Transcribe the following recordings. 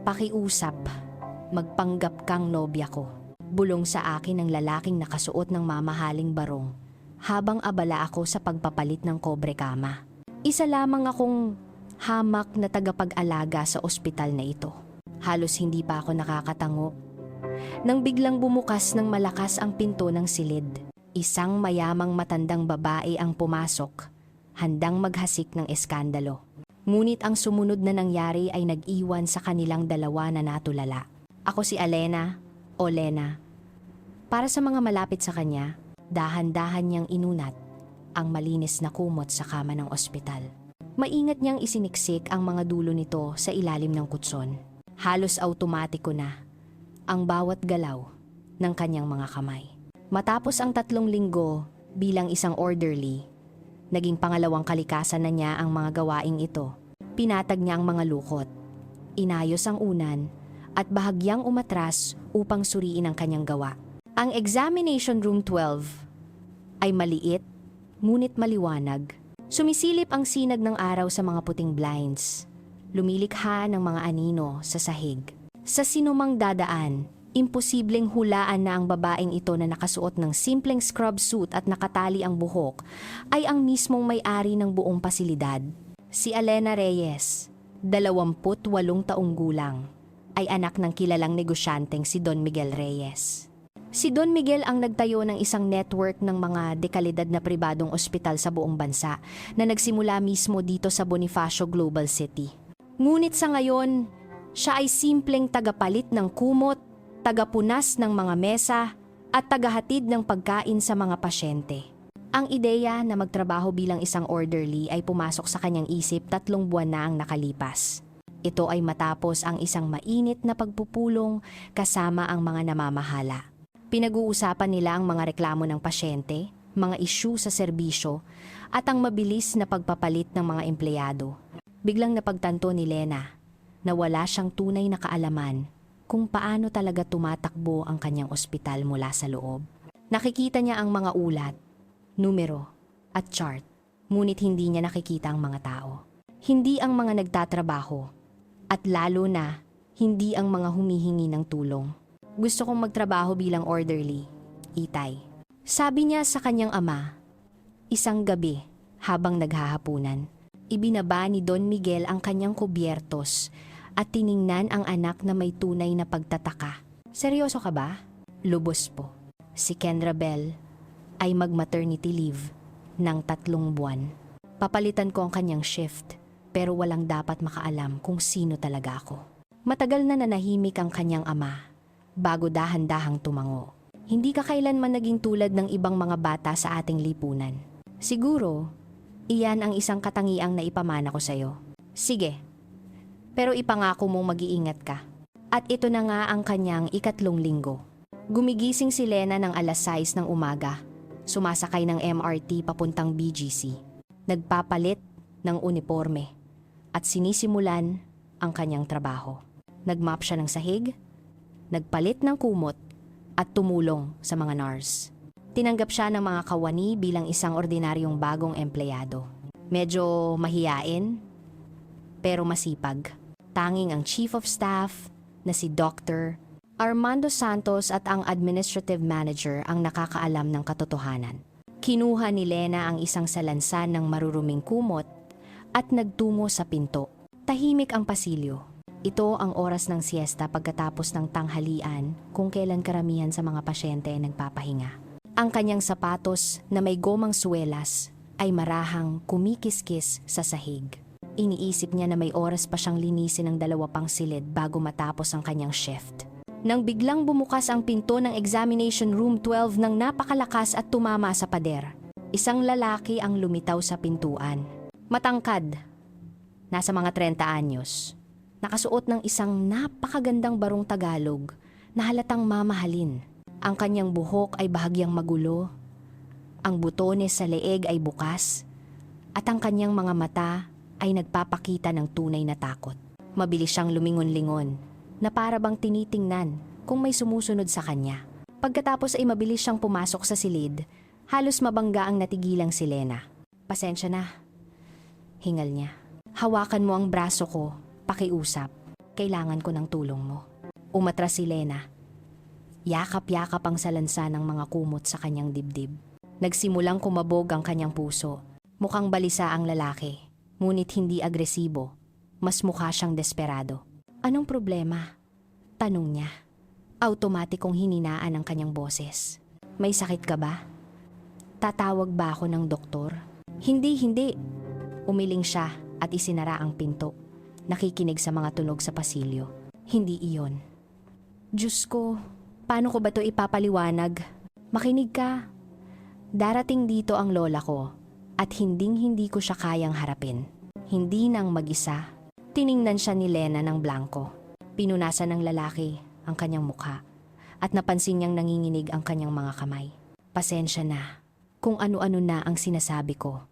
Pakiusap, magpanggap kang nobya ko. Bulong sa akin ng lalaking nakasuot ng mamahaling barong habang abala ako sa pagpapalit ng kobre kama. Isa lamang akong hamak na tagapag-alaga sa ospital na ito. Halos hindi pa ako nakakatango nang biglang bumukas ng malakas ang pinto ng silid. Isang mayamang matandang babae ang pumasok, handang maghasik ng eskandalo. Ngunit ang sumunod na nangyari ay nag-iwan sa kanilang dalawa na natulala. Ako si Alena, o Lena. Para sa mga malapit sa kanya, dahan-dahan niyang inunat ang malinis na kumot sa kama ng ospital. Maingat niyang isiniksik ang mga dulo nito sa ilalim ng kutson. Halos automatiko na ang bawat galaw ng kanyang mga kamay. Matapos ang 3 linggo bilang isang orderly, naging pangalawang kalikasan na niya ang mga gawaing ito. Pinatag niya ang mga lukot, inayos ang unan, at bahagyang umatras upang suriin ang kanyang gawa. Ang examination room 12 ay maliit, ngunit maliwanag. Sumisilip ang sinag ng araw sa mga puting blinds. Lumilikha ng mga anino sa sahig. Sa sinumang dadaan, imposibleng hulaan na ang babaeng ito na nakasuot ng simpleng scrub suit at nakatali ang buhok ay ang mismong may-ari ng buong pasilidad. Si Alena Reyes, 28 taong gulang, ay anak ng kilalang negosyanteng si Don Miguel Reyes. Si Don Miguel ang nagtayo ng isang network ng mga dekalidad na pribadong ospital sa buong bansa na nagsimula mismo dito sa Bonifacio Global City. Ngunit sa ngayon, siya ay simpleng tagapalit ng kumot, tagapunas ng mga mesa, at tagahatid ng pagkain sa mga pasyente. Ang ideya na magtrabaho bilang isang orderly ay pumasok sa kanyang isip 3 buwan na ang nakalipas. Ito ay matapos ang isang mainit na pagpupulong kasama ang mga namamahala. Pinag-uusapan nila ang mga reklamo ng pasyente, mga issue sa serbisyo, at ang mabilis na pagpapalit ng mga empleyado. Biglang napagtanto ni Lena na wala siyang tunay na kaalaman kung paano talaga tumatakbo ang kanyang ospital mula sa loob. Nakikita niya ang mga ulat, numero, at chart, ngunit hindi niya nakikita ang mga tao. Hindi ang mga nagtatrabaho, at lalo na, hindi ang mga humihingi ng tulong. Gusto kong magtrabaho bilang orderly, Itay. Sabi niya sa kanyang ama, isang gabi habang naghahapunan. Ibinaba ni Don Miguel ang kanyang kubyertos at tiningnan ang anak na may tunay na pagtataka. Seryoso ka ba? Lubos po. Si Kendra Bell ay mag-maternity leave ng 3 buwan. Papalitan ko ang kanyang shift pero walang dapat makaalam kung sino talaga ako. Matagal na nanahimik ang kanyang ama bago dahan-dahang tumango. Hindi ka kailanman naging tulad ng ibang mga bata sa ating lipunan. Siguro, iyan ang isang katangiang na ipamana ko sa'yo. Sige, pero ipangako mong mag-iingat ka. At ito na nga ang kanyang 3 linggo. Gumigising si Lena ng 6:00 ng umaga. Sumasakay ng MRT papuntang BGC. Nagpapalit ng uniforme at sinisimulan ang kanyang trabaho. Nagmap siya ng sahig, nagpalit ng kumot at tumulong sa mga nurse. Tinanggap siya ng mga kawani bilang isang ordinaryong bagong empleyado. Medyo mahiyain, pero masipag. Tanging ang Chief of Staff na si Dr. Armando Santos at ang Administrative Manager ang nakakaalam ng katotohanan. Kinuha ni Lena ang isang salansan ng maruruming kumot at nagtungo sa pinto. Tahimik ang pasilyo. Ito ang oras ng siesta pagkatapos ng tanghalian kung kailan karamihan sa mga pasyente ay nagpapahinga. Ang kanyang sapatos na may gomang suwelas ay marahang kumikiskis sa sahig. Iniisip niya na may oras pa siyang linisin ang 2 pang silid bago matapos ang kanyang shift. Nang biglang bumukas ang pinto ng examination room 12 ng napakalakas at tumama sa pader. Isang lalaki ang lumitaw sa pintuan. Matangkad, nasa mga 30 anyos. Nakasuot ng isang napakagandang barong Tagalog na halatang mamahalin. Ang kanyang buhok ay bahagyang magulo, ang butones sa leeg ay bukas, at ang kanyang mga mata ay nagpapakita ng tunay na takot. Mabilis siyang lumingon-lingon, na para bang tinitingnan kung may sumusunod sa kanya. Pagkatapos ay mabilis siyang pumasok sa silid, halos mabangga ang natigilang si Lena. Pasensya na, hingal niya. Hawakan mo ang braso ko, pakiusap. Kailangan ko ng tulong mo. Umatras si Lena. Yakap-yakap ang salansa ng mga kumot sa kanyang dibdib. Nagsimulang kumabog ang kanyang puso. Mukhang balisa ang lalaki, ngunit hindi agresibo. Mas mukha siyang desperado. Anong problema? Tanong niya. Automatikong hininaan ang kanyang boses. May sakit ka ba? Tatawag ba ako ng doktor? Hindi. Umiling siya at isinara ang pinto. Nakikinig sa mga tunog sa pasilyo. Hindi iyon. Diyos ko, paano ko ba to ipapaliwanag? Makinig ka. Darating dito ang lola ko at hinding-hindi ko siya kayang harapin. Hindi nang mag-isa. Tiningnan siya ni Lena ng blanko. Pinunasan ng lalaki ang kanyang mukha at napansin niyang nanginginig ang kanyang mga kamay. Pasensya na kung ano-ano na ang sinasabi ko.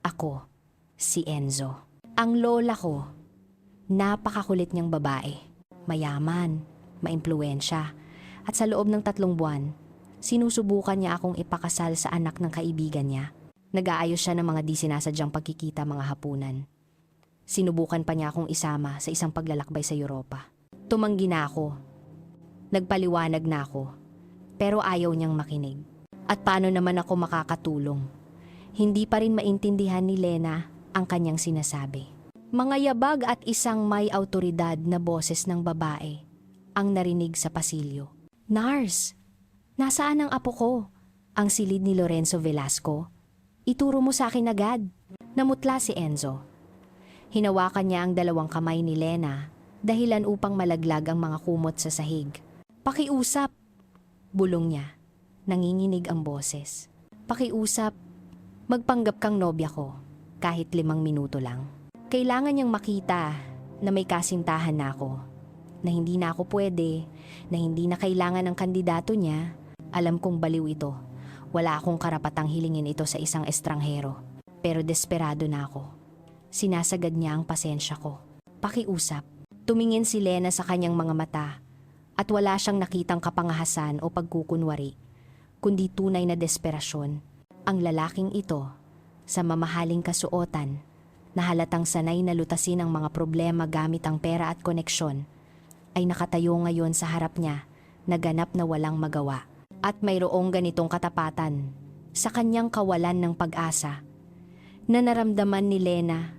Ako, si Enzo. Ang lola ko, napakakulit niyang babae. Mayaman, maimpluwensya, at sa loob ng 3 buwan, sinusubukan niya akong ipakasal sa anak ng kaibigan niya. Nag-aayos siya ng mga di sinasadyang pagkikita mga hapunan. Sinubukan pa niya akong isama sa isang paglalakbay sa Europa. Tumanggi na ako. Nagpaliwanag na ako. Pero ayaw niyang makinig. At paano naman ako makakatulong? Hindi pa rin maintindihan ni Lena ang kanyang sinasabi. Mga yabag at isang may autoridad na boses ng babae ang narinig sa pasilyo. Nars, nasaan ang apo ko? Ang silid ni Lorenzo Velasco. Ituro mo sa akin agad. Namutla si Enzo. Hinawakan niya ang 2 kamay ni Lena dahilan upang malaglag ang mga kumot sa sahig. Pakiusap, bulong niya. Nanginginig ang boses. Pakiusap, magpanggap kang nobya ko, kahit 5 minuto lang. Kailangan niyang makita na may kasintahan na ako, na hindi na ako pwede, na hindi na kailangan ng kandidato niya. Alam kong baliw ito. Wala akong karapatang hilingin ito sa isang estranghero. Pero desperado na ako. Sinasagad niya ang pasensya ko. Pakiusap. Tumingin si Lena sa kanyang mga mata at wala siyang nakitang kapangahasan o pagkukunwari, kundi tunay na desperasyon. Ang lalaking ito, sa mamahaling kasuotan, na halatang sanay na lutasin ang mga problema gamit ang pera at koneksyon, ay nakatayo ngayon sa harap niya na ganap na walang magawa. At mayroong ganitong katapatan sa kanyang kawalan ng pag-asa na naramdaman ni Lena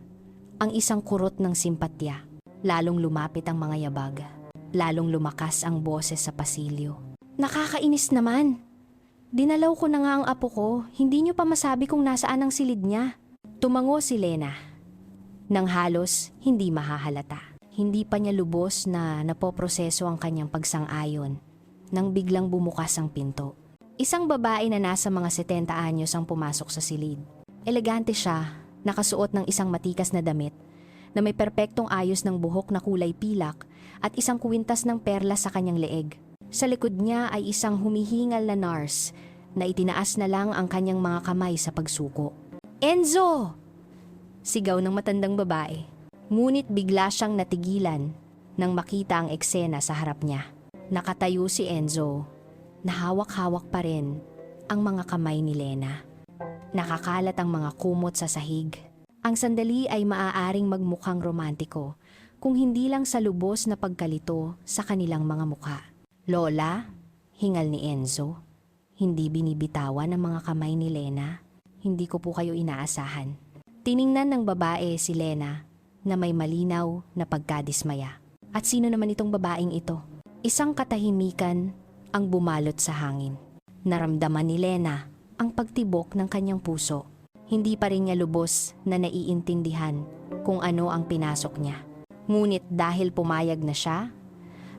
ang isang kurot ng simpatya. Lalong lumapit ang mga yabag. Lalong lumakas ang boses sa pasilyo. Nakakainis naman. Dinalaw ko na nga ang apo ko. Hindi niyo pa masabi kung nasaan ang silid niya. Tumango si Lena. Nang halos hindi mahahalata. Hindi pa niya lubos na napoproseso ang kanyang pagsang-ayon nang biglang bumukas ang pinto. Isang babae na nasa mga 70 anyos ang pumasok sa silid. Elegante siya, nakasuot ng isang matikas na damit na may perpektong ayos ng buhok na kulay pilak at isang kuwintas ng perlas sa kanyang leeg. Sa likod niya ay isang humihingal na nurse na itinaas na lang ang kanyang mga kamay sa pagsuko. Enzo! Sigaw ng matandang babae. Ngunit bigla siyang natigilan nang makita ang eksena sa harap niya. Nakatayo si Enzo na hawak-hawak pa rin ang mga kamay ni Lena. Nakakalat ang mga kumot sa sahig. Ang sandali ay maaaring magmukhang romantiko kung hindi lang sa lubos na pagkalito sa kanilang mga mukha. Lola, hingal ni Enzo. Hindi binibitawan ang mga kamay ni Lena. Hindi ko po kayo inaasahan. Tiningnan ng babae si Lena na may malinaw na pagkadismaya. At sino naman itong babaeng ito? Isang katahimikan ang bumalot sa hangin. Naramdaman ni Lena ang pagtibok ng kanyang puso. Hindi pa rin niya lubos na naiintindihan kung ano ang pinasok niya. Ngunit dahil pumayag na siya,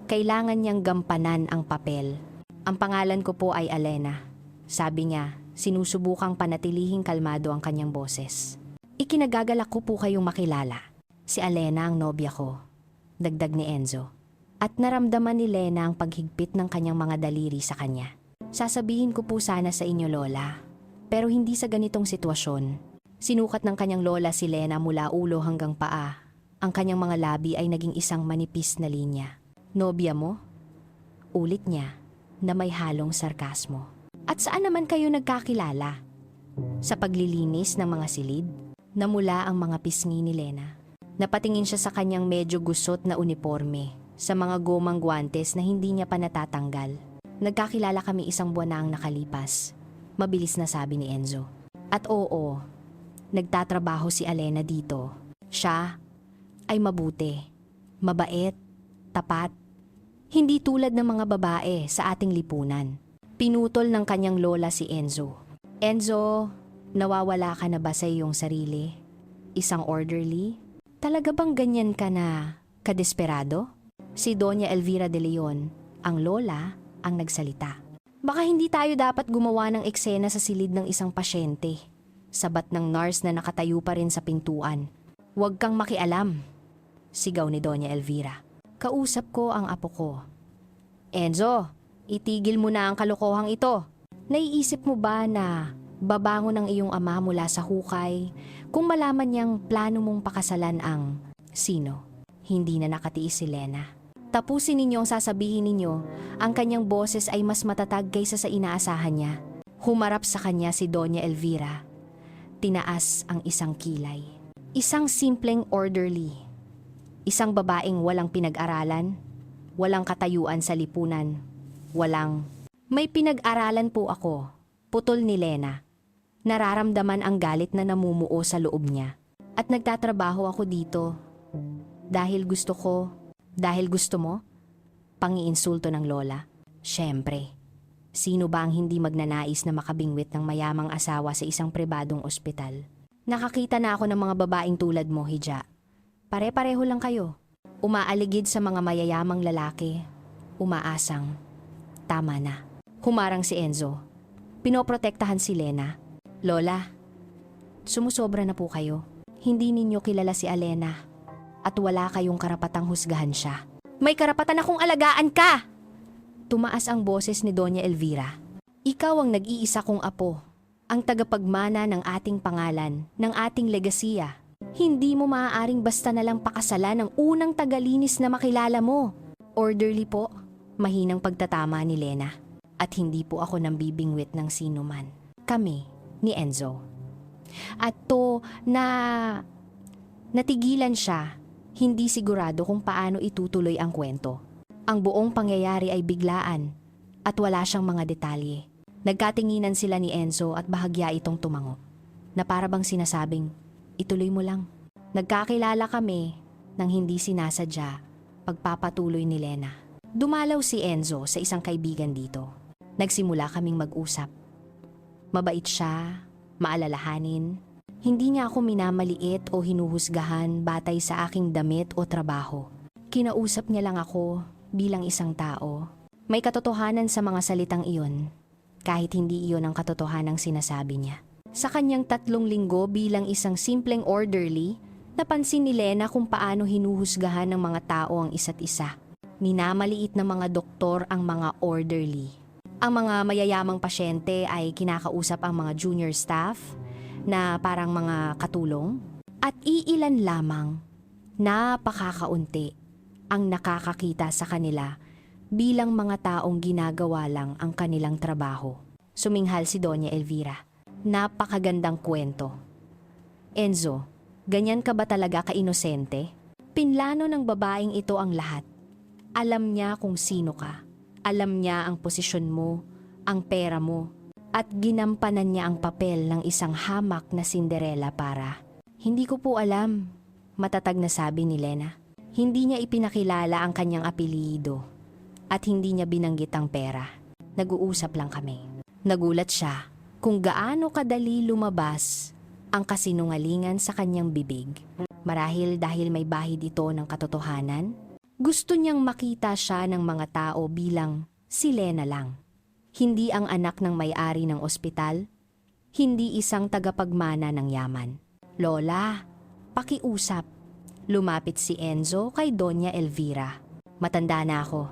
kailangan niyang gampanan ang papel. Ang pangalan ko po ay Alena. Sabi niya, sinusubukang panatilihing kalmado ang kanyang boses. Ikinagagalak ko po kayong makilala. Si Alena ang nobya ko, dagdag ni Enzo. At naramdaman ni Lena ang paghigpit ng kanyang mga daliri sa kanya. Sasabihin ko po sana sa inyo, Lola, pero hindi sa ganitong sitwasyon. Sinukat ng kanyang lola si Lena mula ulo hanggang paa. Ang kanyang mga labi ay naging isang manipis na linya. Nobya mo? Ulit niya na may halong sarkasmo. At saan naman kayo nagkakilala? Sa paglilinis ng mga silid? Namula ang mga pisngi ni Lena. Napatingin siya sa kanyang medyo gusot na uniforme, sa mga gomang guwantes na hindi niya pa natatanggal. Nagkakilala kami isang buwan na ang nakalipas. Mabilis na sabi ni Enzo. At oo, nagtatrabaho si Alena dito. Siya ay mabuti, mabait, tapat. Hindi tulad ng mga babae sa ating lipunan. Pinutol ng kanyang lola si Enzo. Enzo, nawawala ka na ba sa iyong sarili? Isang orderly? Talaga bang ganyan ka na kadesperado? Si Doña Elvira de Leon, ang lola, ang nagsalita. Baka hindi tayo dapat gumawa ng eksena sa silid ng isang pasyente. Sabat ng nurse na nakatayo pa rin sa pintuan. Huwag kang makialam, sigaw ni Doña Elvira. Kausap ko ang apo ko. Enzo, itigil mo na ang kalokohang ito. Naiisip mo ba na babangon ang iyong ama mula sa hukay kung malaman niyang plano mong pakasalan ang sino? Hindi na nakatiis si Lena. Tapusin ninyo ang sasabihin ninyo, ang kanyang boses ay mas matatag kaysa sa inaasahan niya. Humarap sa kanya si Doña Elvira. Tinaas ang isang kilay. Isang simpleng orderly. Isang babaeng walang pinag-aralan, walang katayuan sa lipunan, walang... May pinag-aralan po ako, putol ni Lena. Nararamdaman ang galit na namumuo sa loob niya. At nagtatrabaho ako dito. Dahil gusto ko, dahil gusto mo? Pangiinsulto ng lola. Siyempre, sino ba ang hindi magnanais na makabingwit ng mayamang asawa sa isang pribadong ospital? Nakakita na ako ng mga babaeng tulad mo, Hija. Pare-pareho lang kayo. Umaaligid sa mga mayayamang lalaki. Umaasang. Tama na. Humarang si Enzo. Pinoprotektahan si Lena. Lola, sumusobra na po kayo. Hindi ninyo kilala si Alena. At wala kayong karapatang husgahan siya. May karapatan akong alagaan ka! Tumaas ang boses ni Doña Elvira. Ikaw ang nag-iisa kong apo. Ang tagapagmana ng ating pangalan, ng ating legasiya. Hindi mo maaaring basta na lang pakasalan ng unang tagalinis na makilala mo. Orderly po, mahinang pagtatama ni Lena. At hindi po ako nambibingwit ng sino man. Kami, ni Enzo. At to na natigilan siya, hindi sigurado kung paano itutuloy ang kwento. Ang buong pangyayari ay biglaan at wala siyang mga detalye. Nagkatinginan sila ni Enzo at bahagya itong tumango. Na para bang sinasabing, ituloy mo lang. Nagkakilala kami nang hindi sinasadya, pagpapatuloy ni Lena. Dumalaw si Enzo sa isang kaibigan dito. Nagsimula kaming mag-usap. Mabait siya, maalalahanin. Hindi niya ako minamaliit o hinuhusgahan batay sa aking damit o trabaho. Kinausap niya lang ako bilang isang tao. May katotohanan sa mga salitang iyon, kahit hindi iyon ang katotohanang sinasabi niya. Sa kanyang 3 linggo bilang isang simpleng orderly, napansin ni Lena kung paano hinuhusgahan ng mga tao ang isa't isa. Minamaliit ng mga doktor ang mga orderly. Ang mga mayayamang pasyente ay kinakausap ang mga junior staff na parang mga katulong. At iilan lamang, napakakaunti, ang nakakakita sa kanila bilang mga taong ginagawa lang ang kanilang trabaho. Suminghal si Doña Elvira. Napakagandang kwento. Enzo, ganyan ka ba talaga ka-inosente? Pinlano ng babaeng ito ang lahat. Alam niya kung sino ka. Alam niya ang posisyon mo, ang pera mo, at ginampanan niya ang papel ng isang hamak na Cinderella para... Hindi ko po alam, matatag na sabi ni Lena. Hindi niya ipinakilala ang kanyang apelyido at hindi niya binanggit ang pera. Nag-uusap lang kami. Nagulat siya kung gaano kadali lumabas ang kasinungalingan sa kanyang bibig. Marahil dahil may bahid ito ng katotohanan, gusto niyang makita siya ng mga tao bilang si Lena lang. Hindi ang anak ng may-ari ng ospital, hindi isang tagapagmana ng yaman. Lola, pakiusap. Lumapit si Enzo kay Doña Elvira. Matanda na ako.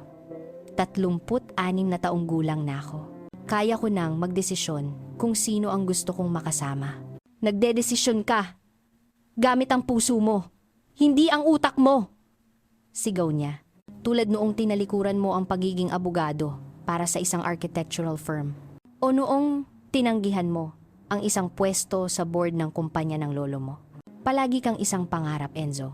36 na taong gulang na ako. Kaya ko nang magdesisyon kung sino ang gusto kong makasama. Nagdedesisyon ka. Gamit ang puso mo, hindi ang utak mo. Sigaw niya. Tulad noong tinalikuran mo ang pagiging abogado para sa isang architectural firm. O noong tinanggihan mo ang isang pwesto sa board ng kumpanya ng lolo mo. Palagi kang isang pangarap, Enzo.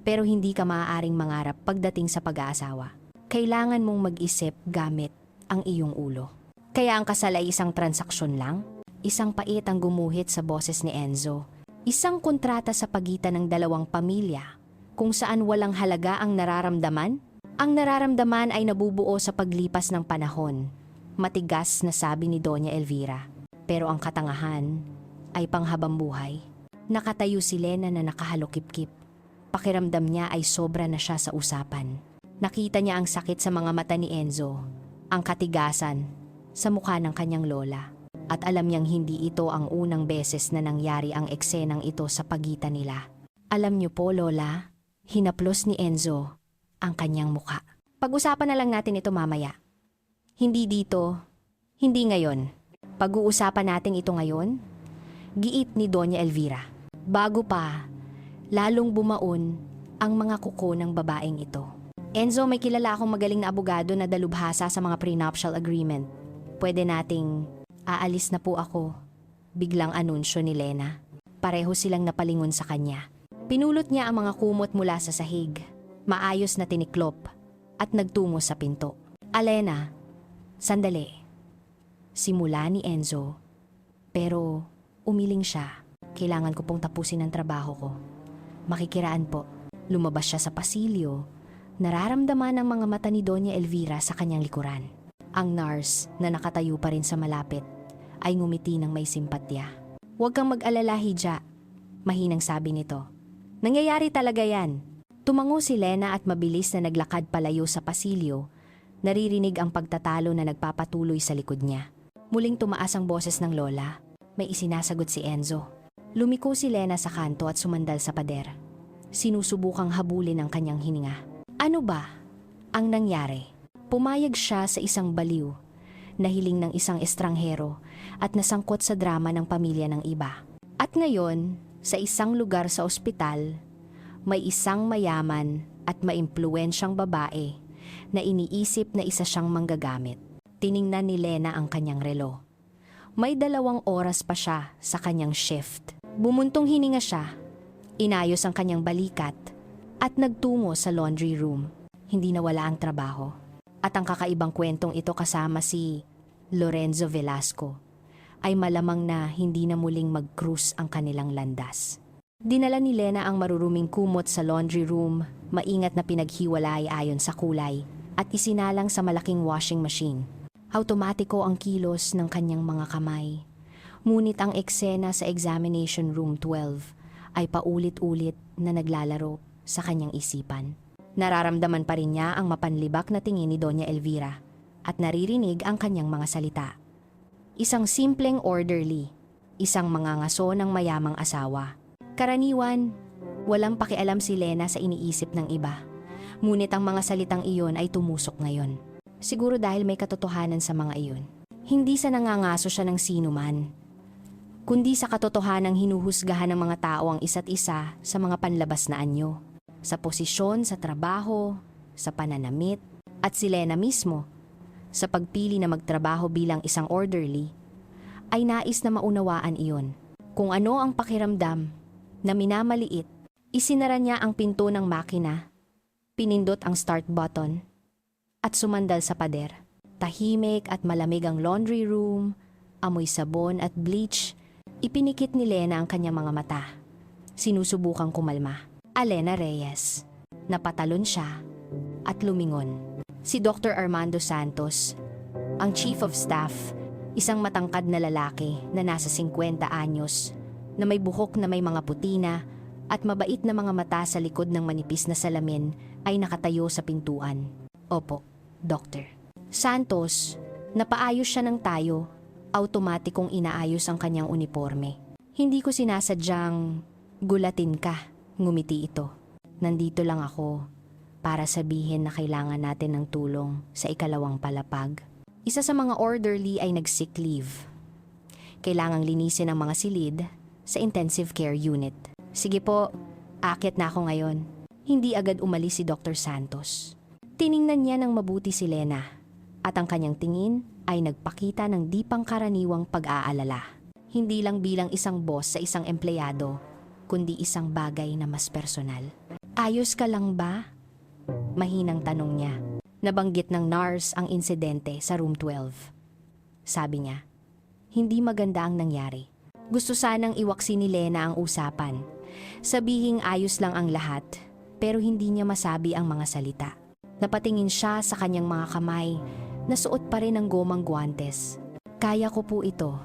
pero hindi ka maaaring mangarap pagdating sa pag-aasawa. Kailangan mong mag-isip gamit ang iyong ulo. Kaya ang kasal ay isang transaksyon lang, isang pait ang gumuhit sa boses ni Enzo. Isang kontrata sa pagitan ng dalawang pamilya, kung saan walang halaga ang nararamdaman. Ang nararamdaman ay nabubuo sa paglipas ng panahon. Matigas na sabi ni Doña Elvira. Pero ang katangahan ay panghabang buhay. Nakatayo si Lena na nakahalokip-kip. Pakiramdam niya ay sobra na siya sa usapan. Nakita niya ang sakit sa mga mata ni Enzo, ang katigasan sa mukha ng kanyang lola. At alam niyang hindi ito ang unang beses na nangyari ang eksenang ito sa pagitan nila. Alam niyo po, Lola, hinaplos ni Enzo ang kanyang mukha. Pag-usapan na lang natin ito mamaya. Hindi dito, hindi ngayon. Pag-uusapan natin ito ngayon, giit ni Doña Elvira. Bago pa, lalong bumaon ang mga kuko ng babaeng ito. Enzo, may kilala akong magaling na abogado na dalubhasa sa mga prenuptial agreement. Pwede nating aalis na po ako. Biglang anunsyo ni Lena. Pareho silang napalingon sa kanya. Pinulot niya ang mga kumot mula sa sahig. Maayos na tiniklop at nagtungo sa pinto. Alena, sandali. Simula ni Enzo. Pero umiling siya. Kailangan ko pong tapusin ang trabaho ko. Makikiraan po. Lumabas siya sa pasilyo. Nararamdaman ang mga mata ni Doña Elvira sa kanyang likuran. Ang nurse na nakatayo pa rin sa malapit ay ngumiti ng may simpatya. Huwag kang mag-alala, Hija. Mahinang sabi nito. Nangyayari talaga yan. Tumango si Lena at mabilis na naglakad palayo sa pasilyo. Naririnig ang pagtatalo na nagpapatuloy sa likod niya. Muling tumaas ang boses ng lola. May isinasagot si Enzo. Lumiko si Lena sa kanto at sumandal sa pader. Sinusubukang habulin ang kanyang hininga. Ano ba ang nangyari? Pumayag siya sa isang baliw na hiling ng isang estranghero at nasangkot sa drama ng pamilya ng iba. At ngayon, sa isang lugar sa ospital, may isang mayaman at maimpluwensyang babae na iniisip na isa siyang manggagamit. Tiningnan ni Lena ang kanyang relo. May 2 oras pa siya sa kanyang shift. Bumuntong hininga siya, inayos ang kanyang balikat at nagtungo sa laundry room. Hindi nawala ang trabaho. At ang kakaibang kwentong ito kasama si Lorenzo Velasco ay malamang na hindi na muling mag-cruise ang kanilang landas. Dinala ni Lena ang maruruming kumot sa laundry room, maingat na pinaghiwalay ayon sa kulay at isinalang sa malaking washing machine. Automatiko ang kilos ng kanyang mga kamay. Ngunit ang eksena sa examination room 12 ay paulit-ulit na naglalaro sa kanyang isipan. Nararamdaman pa rin niya ang mapanlibak na tingin ni Doña Elvira at naririnig ang kanyang mga salita. Isang simpleng orderly, isang mangangaso ng mayamang asawa. Karaniwan, walang pakialam si Lena sa iniisip ng iba. Ngunit ang mga salitang iyon ay tumusok ngayon. Siguro dahil may katotohanan sa mga iyon. Hindi sa nangangaso siya ng sino man, kundi sa katotohanang hinuhusgahan ng mga tao ang isa't isa sa mga panlabas na anyo. Sa posisyon, sa trabaho, sa pananamit, at si Lena mismo, sa pagpili na magtrabaho bilang isang orderly, ay nais na maunawaan iyon. Kung ano ang pakiramdam na minamaliit, isinara niya ang pinto ng makina, pinindot ang start button, at sumandal sa pader. Tahimik at malamig ang laundry room, amoy sabon at bleach. Ipinikit ni Lena ang kanyang mga mata. Sinusubukang kumalma. Alena Reyes. Napatalon siya at lumingon. Si Dr. Armando Santos, ang Chief of Staff, isang matangkad na lalaki na nasa 50 anyos, na may buhok na may mga putina at mabait na mga mata sa likod ng manipis na salamin, ay nakatayo sa pintuan. Opo, Doctor. Santos, napaayos siya ng tayo, automatikong inaayos ang kanyang uniforme. Hindi ko sinasadyang gulatin ka, ngumiti ito. Nandito lang ako para sabihin na kailangan natin ng tulong sa ikalawang palapag. Isa sa mga orderly ay nag-sick leave. Kailangang linisin ang mga silid sa intensive care unit. Sige po, aakyat na ako ngayon. Hindi agad umalis si Dr. Santos. Tiningnan niya ng mabuti si Lena at ang kanyang tingin ay nagpakita ng di pangkaraniwang pag-aalala. Hindi lang bilang isang boss sa isang empleyado, kundi isang bagay na mas personal. Ayos ka lang ba? Mahinang tanong niya. Nabanggit ng nurse ang insidente sa room 12. Sabi niya, hindi maganda ang nangyari. Gusto sanang iwaksi ni Lena ang usapan. Sabihing ayos lang ang lahat, pero hindi niya masabi ang mga salita. Napatingin siya sa kanyang mga kamay, nasuot pa rin ang gomang guwantes. Kaya ko po ito.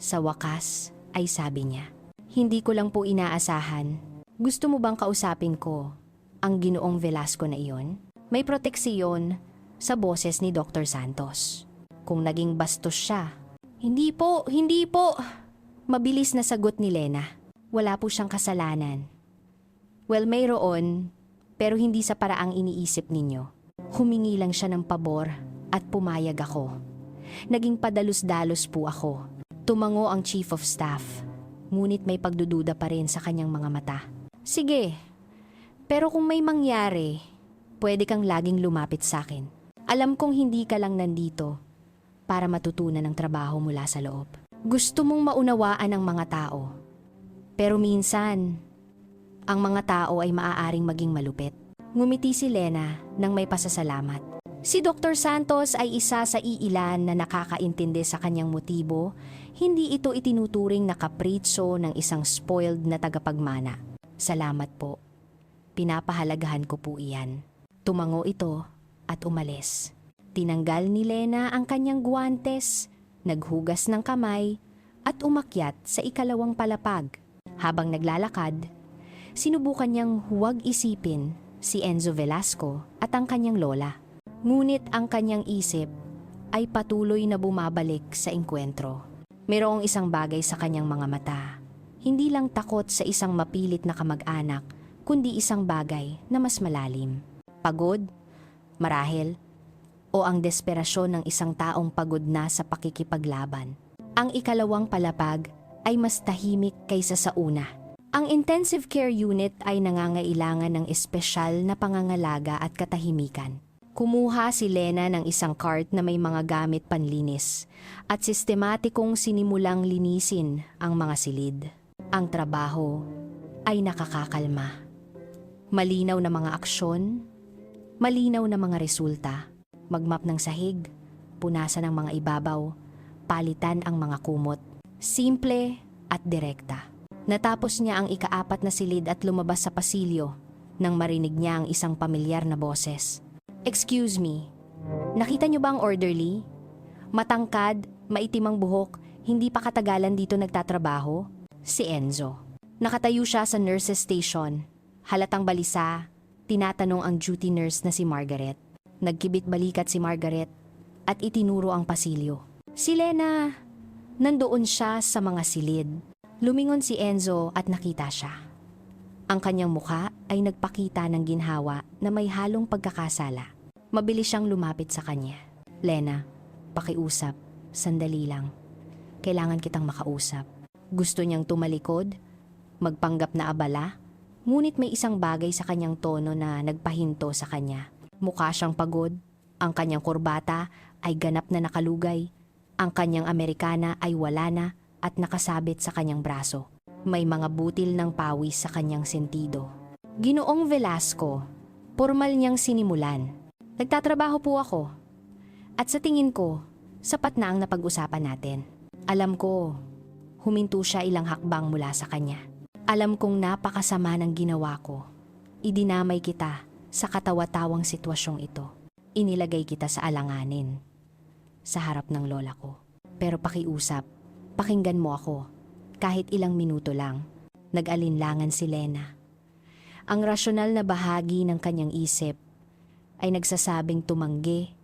Sa wakas, ay sabi niya. Hindi ko lang po inaasahan. Gusto mo bang kausapin ko ang Ginoong Velasco na iyon? May proteksiyon sa boses ni Dr. Santos. Kung naging bastos siya. Hindi po. Mabilis na sagot ni Lena. Wala po siyang kasalanan. Well, mayroon, pero hindi sa paraang iniisip ninyo. Humingi lang siya ng pabor at pumayag ako. Naging padalos-dalos po ako. Tumango ang Chief of Staff, ngunit may pagdududa pa rin sa kanyang mga mata. Sige, pero kung may mangyari, pwede kang laging lumapit sa akin. Alam kong hindi ka lang nandito para matutunan ang trabaho mula sa loob. Gusto mong maunawaan ang mga tao. Pero minsan, ang mga tao ay maaaring maging malupit. Ngumiti si Lena nang may pasasalamat. Si Dr. Santos ay isa sa iilan na nakakaintindi sa kanyang motibo. Hindi ito itinuturing na kapritso ng isang spoiled na tagapagmana. Salamat po. Pinapahalagahan ko po iyan. Tumango ito at umalis. Tinanggal ni Lena ang kanyang guwantes, naghugas ng kamay, at umakyat sa ikalawang palapag. Habang naglalakad, sinubukan niyang huwag isipin si Enzo Velasco at ang kanyang lola. Ngunit ang kanyang isip ay patuloy na bumabalik sa engkwentro. Mayroong isang bagay sa kanyang mga mata. Hindi lang takot sa isang mapilit na kamag-anak, kundi isang bagay na mas malalim. Pagod, marahil, o ang desperasyon ng isang taong pagod na sa pakikipaglaban. Ang ikalawang palapag ay mas tahimik kaysa sa una. Ang intensive care unit ay nangangailangan ng espesyal na pangangalaga at katahimikan. Kumuha si Lena ng isang cart na may mga gamit panlinis at sistematikong sinimulang linisin ang mga silid. Ang trabaho ay nakakakalma. Malinaw na mga aksyon, malinaw na mga resulta. Magmap ng sahig, punasan ang mga ibabaw, palitan ang mga kumot. Simple at direkta. Natapos niya ang ika-4 na silid at lumabas sa pasilyo nang marinig niya ang isang pamilyar na boses. Excuse me, nakita niyo ba ang orderly? Matangkad, maitim ang buhok, hindi pa katagalan dito nagtatrabaho? Si Enzo. Nakatayo siya sa nurse's station. Halatang balisa, tinatanong ang duty nurse na si Margaret. Nagkibit balikat si Margaret at itinuro ang pasilyo. Si Lena, nandoon siya sa mga silid. Lumingon si Enzo at nakita siya. Ang kanyang mukha ay nagpakita ng ginhawa na may halong pagkakasala. Mabilis siyang lumapit sa kanya. Lena, pakiusap, sandali lang. Kailangan kitang makausap. Gusto niyang tumalikod, magpanggap na abala, ngunit may isang bagay sa kanyang tono na nagpahinto sa kanya. Mukha siyang pagod, ang kanyang kurbata ay ganap na nakalugay, ang kanyang Amerikana ay wala na at nakasabit sa kanyang braso. May mga butil ng pawis sa kanyang sentido. Ginoong Velasco, formal niyang sinimulan. Nagtatrabaho po ako. At sa tingin ko, sapat na ang napag-usapan natin. Alam ko, huminto siya ilang hakbang mula sa kanya. Alam kong napakasama ng ginawa ko. Idinamay kita sa katawa-tawang sitwasyong ito. Inilagay kita sa alanganin sa harap ng lola ko. Pero pakiusap, pakinggan mo ako. Kahit ilang minuto lang. Nag-alinlangan si Lena. Ang rasyonal na bahagi ng kanyang isip ay nagsasabing tumanggi,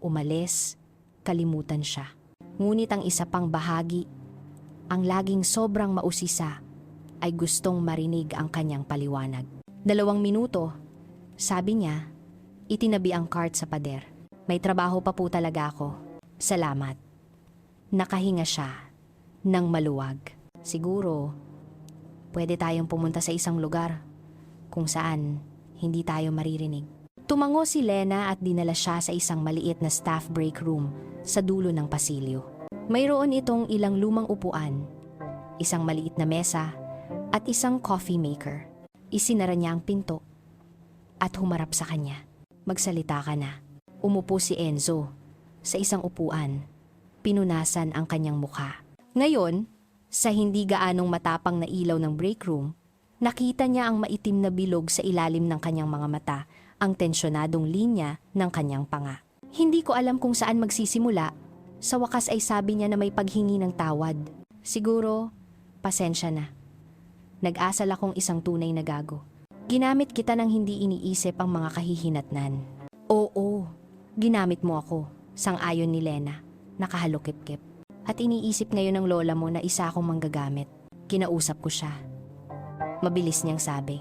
umalis, kalimutan siya. Ngunit ang isa pang bahagi, ang laging sobrang mausisa, ay gustong marinig ang kanyang paliwanag. 2 minuto, sabi niya, itinabi ang cart sa pader. May trabaho pa po talaga ako. Salamat. Nakahinga siya ng maluwag. Siguro, pwede tayong pumunta sa isang lugar kung saan hindi tayo maririnig. Tumango si Lena at dinala siya sa isang maliit na staff break room sa dulo ng pasilyo. Mayroon itong ilang lumang upuan, isang maliit na mesa, at isang coffee maker. Isinara niya ang pinto at humarap sa kanya. Magsalita ka na. Umupo si Enzo sa isang upuan. Pinunasan ang kanyang mukha. Ngayon, sa hindi gaanong matapang na ilaw ng break room, nakita niya ang maitim na bilog sa ilalim ng kanyang mga mata, ang tensyonadong linya ng kanyang panga. Hindi ko alam kung saan magsisimula. Sa wakas ay sabi niya na may paghingi ng tawad. Siguro, pasensya na. Nag-asal akong isang tunay na gago. Ginamit kita nang hindi iniisip ang mga kahihinatnan. Oo, ginamit mo ako, sang-ayon ni Lena, nakahalukip-kip. At iniisip ngayon ng lola mo na isa akong manggagamit. Kinausap ko siya. Mabilis niyang sabi.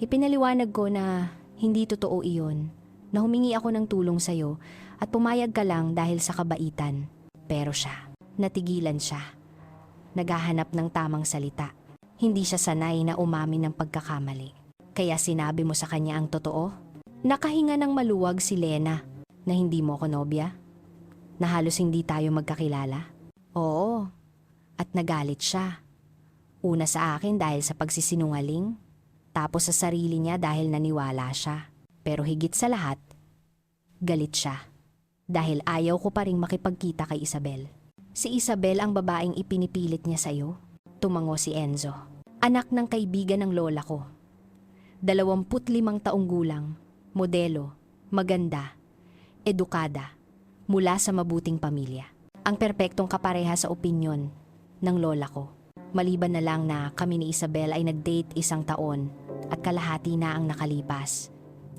Ipinaliwanag ko na hindi totoo iyon, na humingi ako ng tulong sa'yo at pumayag ka lang dahil sa kabaitan. Pero siya, natigilan siya. Naghahanap ng tamang salita. Hindi siya sanay na umamin ng pagkakamali. Kaya sinabi mo sa kanya ang totoo? Nakahinga ng maluwag si Lena na hindi mo ko nobya? Na halos hindi tayo magkakilala? Oo, at nagalit siya. Una sa akin dahil sa pagsisinungaling, tapos sa sarili niya dahil naniwala siya. Pero higit sa lahat, galit siya. Dahil ayaw ko pa ring makipagkita kay Isabel. Si Isabel ang babaeng ipinipilit niya sa'yo? Tumango si Enzo. Anak ng kaibigan ng lola ko. 25 taong gulang, modelo, maganda, edukada, mula sa mabuting pamilya. Ang perpektong kapareha sa opinyon ng lola ko. Maliban na lang na kami ni Isabel ay nag-date 1 taon at kalahati na ang nakalipas.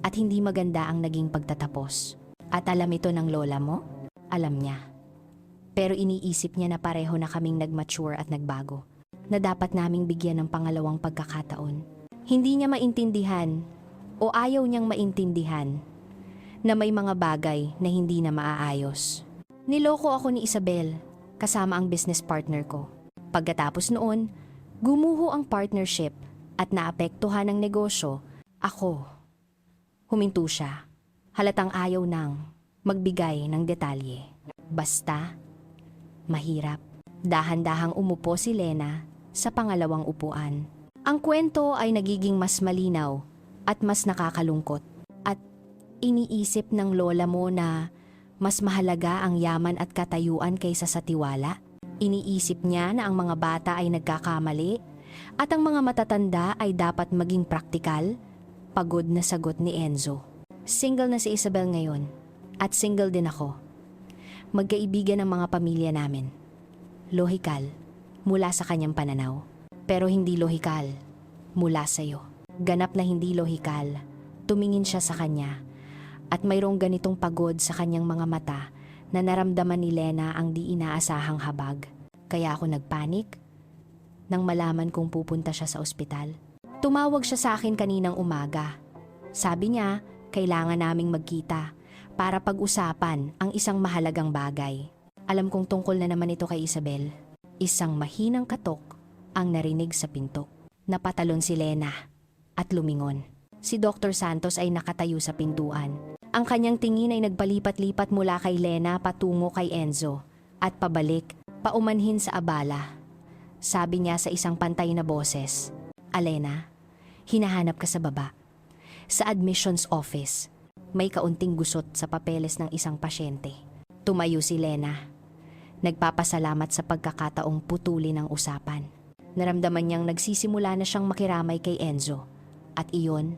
At hindi maganda ang naging pagtatapos. At alam ito ng lola mo? Alam niya. Pero iniisip niya na pareho na kaming nag-mature at nagbago. Na dapat naming bigyan ng pangalawang pagkakataon. Hindi niya maintindihan o ayaw niyang maintindihan na may mga bagay na hindi na maaayos. Niloko ako ni Isabel kasama ang business partner ko. Pagkatapos noon, gumuho ang partnership at naapektuhan ang negosyo. Ako. Huminto siya. Halatang ayaw nang magbigay ng detalye. Basta, mahirap. Dahan-dahang umupo si Lena sa pangalawang upuan. Ang kwento ay nagiging mas malinaw at mas nakakalungkot. At iniisip ng lola mo na mas mahalaga ang yaman at katayuan kaysa sa tiwala. Iniisip niya na ang mga bata ay nagkakamali at ang mga matatanda ay dapat maging praktikal. Pagod na sagot ni Enzo. Single na si Isabel ngayon at single din ako. Magkaibigan ang mga pamilya namin. Lohikal mula sa kanyang pananaw. Pero hindi lohikal mula sa'yo. Ganap na hindi lohikal. Tumingin siya sa kanya at mayroong ganitong pagod sa kanyang mga mata na naramdaman ni Lena ang di inaasahang habag. Kaya ako nagpanik nang malaman kong pupunta siya sa ospital. Tumawag siya sa akin kaninang umaga. Sabi niya, kailangan naming magkita para pag-usapan ang isang mahalagang bagay. Alam kong tungkol na naman ito kay Isabel. Isang mahinang katok ang narinig sa pinto. Napatalon si Lena at lumingon. Si Dr. Santos ay nakatayo sa pintuan. Ang kanyang tingin ay nagpalipat-lipat mula kay Lena patungo kay Enzo at pabalik, paumanhin sa abala. Sabi niya sa isang pantay na boses, Alena, hinahanap ka sa baba. Sa admissions office, may kaunting gusot sa papeles ng isang pasyente. Tumayo si Lena. Nagpapasalamat sa pagkakataong putulin ang usapan. Naramdaman niyang nagsisimula na siyang makiramay kay Enzo at iyon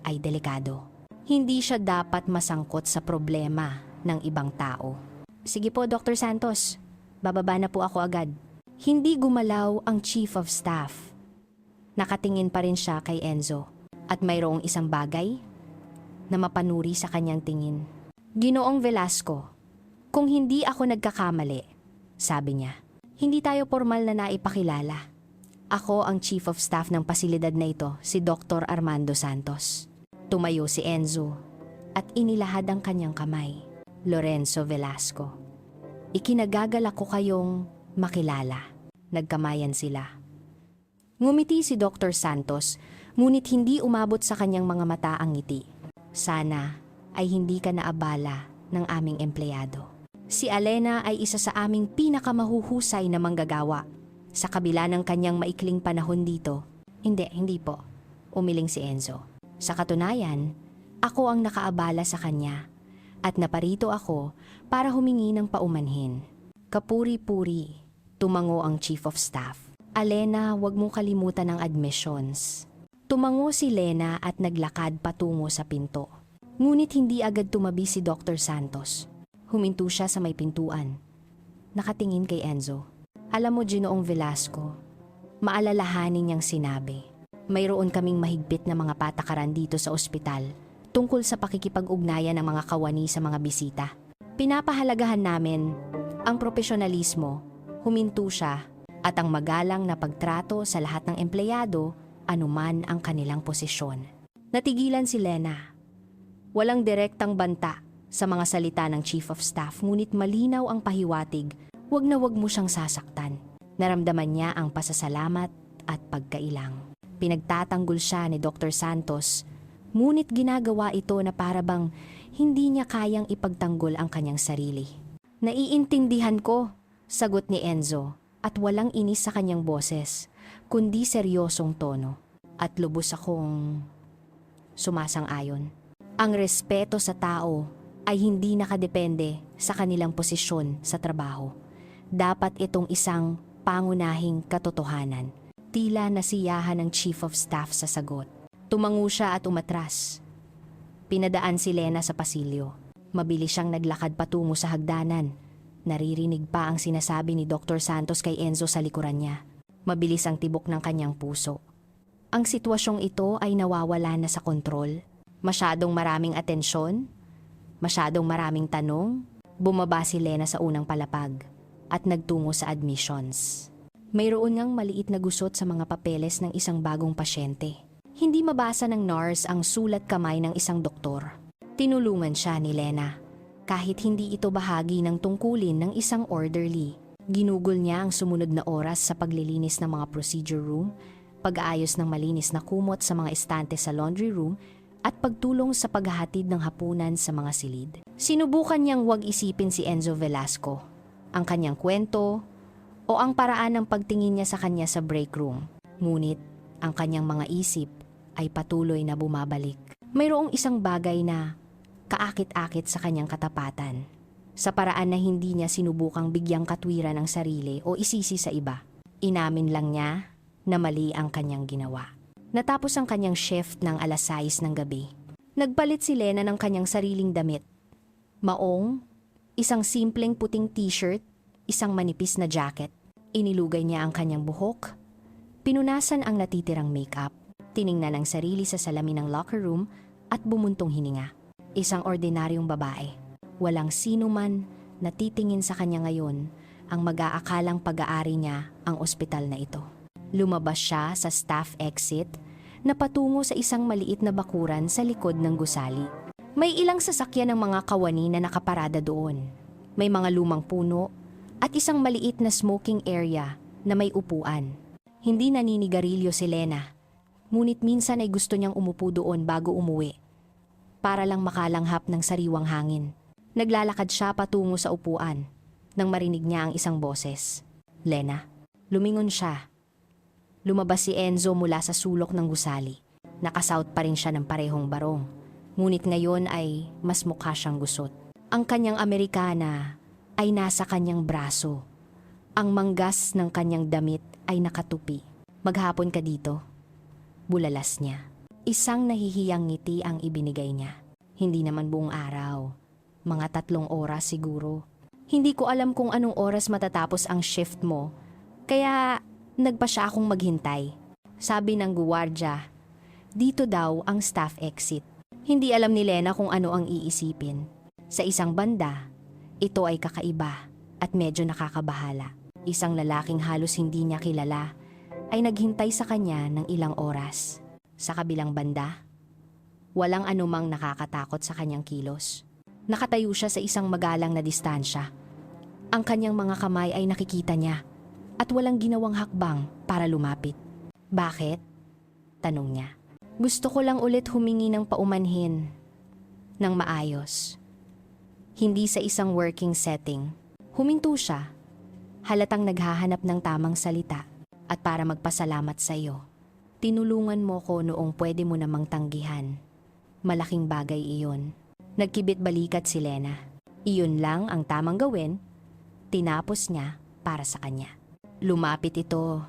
ay delikado. Hindi siya dapat masangkot sa problema ng ibang tao. Sige po, Dr. Santos. Bababa na po ako agad. Hindi gumalaw ang Chief of Staff. Nakatingin pa rin siya kay Enzo at mayroong isang bagay na mapanuri sa kanyang tingin. Ginoong Velasco, kung hindi ako nagkakamali, sabi niya, hindi tayo formal na naipakilala. Ako ang Chief of Staff ng pasilidad na ito, si Dr. Armando Santos. Tumayo si Enzo at inilahad ang kanyang kamay. Lorenzo Velasco. Ikinagagalak ko kayong makilala. Nagkamayan sila. Ngumiti si Dr. Santos, ngunit hindi umabot sa kanyang mga mata ang ngiti. Sana ay hindi ka naabala ng aming empleyado. Si Alena ay isa sa aming pinakamahuhusay na manggagawa. Sa kabila ng kanyang maikling panahon dito, hindi po, umiling si Enzo. Sa katunayan, Ako ang nakaabala sa kanya at naparito ako para humingi ng paumanhin. Kapuri-puri, tumango ang Chief of Staff. Alena, huwag mong kalimutan ang admissions. Tumango si Lena at naglakad patungo sa pinto. Ngunit hindi agad tumabi si Dr. Santos. Huminto siya sa may pintuan. Nakatingin kay Enzo. Alam mo, Ginoong Velasco, maalalahanin niyang sinabi. Mayroon kaming mahigpit na mga patakaran dito sa ospital tungkol sa pakikipag-ugnayan ng mga kawani sa mga bisita. Pinapahalagahan namin ang profesionalismo, huminto siya, at ang magalang na pagtrato sa lahat ng empleyado, anuman ang kanilang posisyon. Natigilan si Lena. Walang direktang banta sa mga salita ng Chief of Staff, ngunit malinaw ang pahiwatig, wag na wag mo siyang sasaktan. Naramdaman niya ang pasasalamat at pagkailang. Pinagtatanggol siya ni Dr. Santos, ngunit ginagawa ito na parabang hindi niya kayang ipagtanggol ang kanyang sarili. Naiintindihan ko, sagot ni Enzo, at walang inis sa kanyang boses, kundi seryosong tono. At lubos akong sumasang-ayon. Ang respeto sa tao ay hindi nakadepende sa kanilang posisyon sa trabaho. Dapat itong isang pangunahing katotohanan. Tila nasiyahan ng Chief of Staff sa sagot. Tumango siya at umatras. Pinadaan si Lena sa pasilyo. Mabilis siyang naglakad patungo sa hagdanan. Naririnig pa ang sinasabi ni Dr. Santos kay Enzo sa likuran niya. Mabilis ang tibok ng kanyang puso. Ang sitwasyong ito ay nawawala na sa kontrol. Masyadong maraming atensyon, masyadong maraming tanong. Bumaba si Lena sa unang palapag at nagtungo sa admissions. Mayroon ngang maliit na gusot sa mga papeles ng isang bagong pasyente. Hindi mabasa ng nurse ang sulat kamay ng isang doktor. Tinulungan siya ni Lena. Kahit hindi ito bahagi ng tungkulin ng isang orderly. Ginugol niya ang sumunod na oras sa paglilinis ng mga procedure room, pag-aayos ng malinis na kumot sa mga estante sa laundry room, at pagtulong sa paghahatid ng hapunan sa mga silid. Sinubukan niyang huwag isipin si Enzo Velasco, ang kanyang kwento, o ang paraan ng pagtingin niya sa kanya sa break room. Ngunit, ang kanyang mga isip ay patuloy na bumabalik. Mayroong isang bagay na kaakit-akit sa kanyang katapatan, sa paraan na hindi niya sinubukang bigyang katwiran ang sarili o isisi sa iba. Inamin lang niya na mali ang kanyang ginawa. Natapos ang kanyang shift ng 6:00 ng gabi. Nagpalit si Lena ng kanyang sariling damit. Maong, isang simpleng puting t-shirt, isang manipis na jacket. Inilugay niya ang kanyang buhok. Pinunasan ang natitirang makeup. Tiningnan ang sarili sa salamin ng locker room at bumuntong hininga. Isang ordinaryong babae. Walang sino man na titingin sa kanya ngayon ang mag-aakalang pag-aari niya ang ospital na ito. Lumabas siya sa staff exit na patungo sa isang maliit na bakuran sa likod ng gusali. May ilang sasakyan ng mga kawani na nakaparada doon. May mga lumang puno at isang maliit na smoking area na may upuan. Hindi naninigarilyo si Lena, ngunit minsan ay gusto niyang umupo doon bago umuwi, para lang makalanghap ng sariwang hangin. Naglalakad siya patungo sa upuan nang marinig niya ang isang boses. Lena. Lumingon siya. Lumabas si Enzo mula sa sulok ng gusali. Nakasuot pa rin siya ng parehong barong. Ngunit ngayon ay mas mukha siyang gusot. Ang kanyang Amerikana ay nasa kanyang braso. Ang manggas ng kanyang damit ay nakatupi. Maghapon ka dito. Bulalas niya. Isang nahihiyang ngiti ang ibinigay niya. Hindi naman buong araw. Mga 3 oras siguro. Hindi ko alam kung anong oras matatapos ang shift mo. Kaya nagpa siya akong maghintay. Sabi ng guwardya, dito daw ang staff exit. Hindi alam ni Lena kung ano ang iisipin. Sa isang banda, ito ay kakaiba at medyo nakakabahala. Isang lalaking halos hindi niya kilala ay naghintay sa kanya ng ilang oras. Sa kabilang banda, walang anumang nakakatakot sa kanyang kilos. Nakatayo siya sa isang magalang na distansya. Ang kanyang mga kamay ay nakikita niya at walang ginawang hakbang para lumapit. Bakit? Tanong niya. Gusto ko lang ulit humingi ng paumanhin ng maayos. Hindi sa isang working setting. Huminto siya, halatang naghahanap ng tamang salita at para magpasalamat sa iyo. Tinulungan mo ko noong pwede mo namang tanggihan. Malaking bagay iyon. Nagkibit balikat si Lena. Iyon lang ang tamang gawin. Tinapos niya para sa kanya. Lumapit ito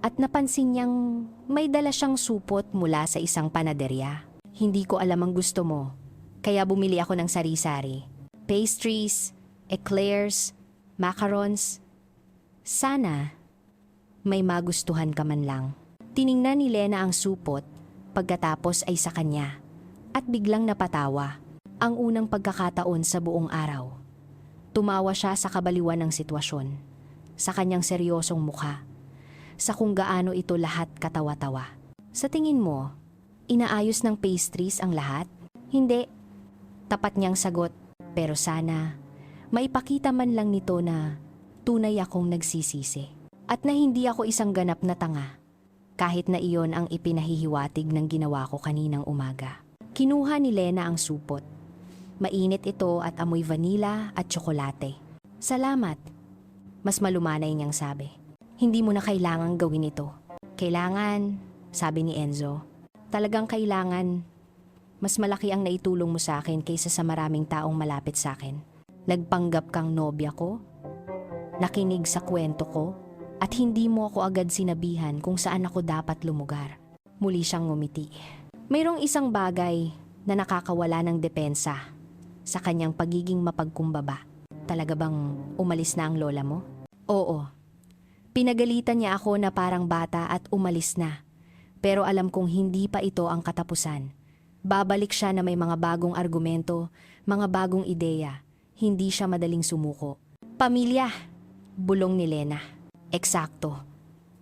at napansin niyang may dala siyang supot mula sa isang panaderya. Hindi ko alam ang gusto mo, kaya bumili ako ng sari-sari. Pastries, eclairs, macarons. Sana may magustuhan ka man lang. Tiningnan ni Lena ang supot, pagkatapos ay sa kanya, at biglang napatawa. Ang unang pagkakataon sa buong araw. Tumawa siya sa kabaliwan ng sitwasyon, sa kanyang seryosong mukha, sa kung gaano ito lahat katawa-tawa. Sa tingin mo, inaayos ng pastries ang lahat? Hindi. Tapat niyang sagot, pero sana maipakita man lang nito na tunay akong nagsisisi. At na hindi ako isang ganap na tanga, kahit na iyon ang ipinahihiwatig ng ginawa ko kaninang umaga. Kinuha ni Lena ang supot. Mainit ito at amoy vanilla at tsokolate. Salamat. Mas malumanay niyang sabi. Hindi mo na kailangang gawin ito. Kailangan, sabi ni Enzo. Talagang kailangan. Mas malaki ang naitulong mo sa akin kaysa sa maraming taong malapit sa akin. Nagpanggap kang nobya ko. Nakinig sa kwento ko. At hindi mo ako agad sinabihan kung saan ako dapat lumugar. Muli siyang ngumiti. Mayroong isang bagay na nakakawala ng depensa sa kanyang pagiging mapagkumbaba. Talaga bang umalis na ang lola mo? Oo. Pinagalitan niya ako na parang bata at umalis na. Pero alam kong hindi pa ito ang katapusan. Babalik siya na may mga bagong argumento, mga bagong ideya. Hindi siya madaling sumuko. Pamilya, bulong ni Lena. Eksakto.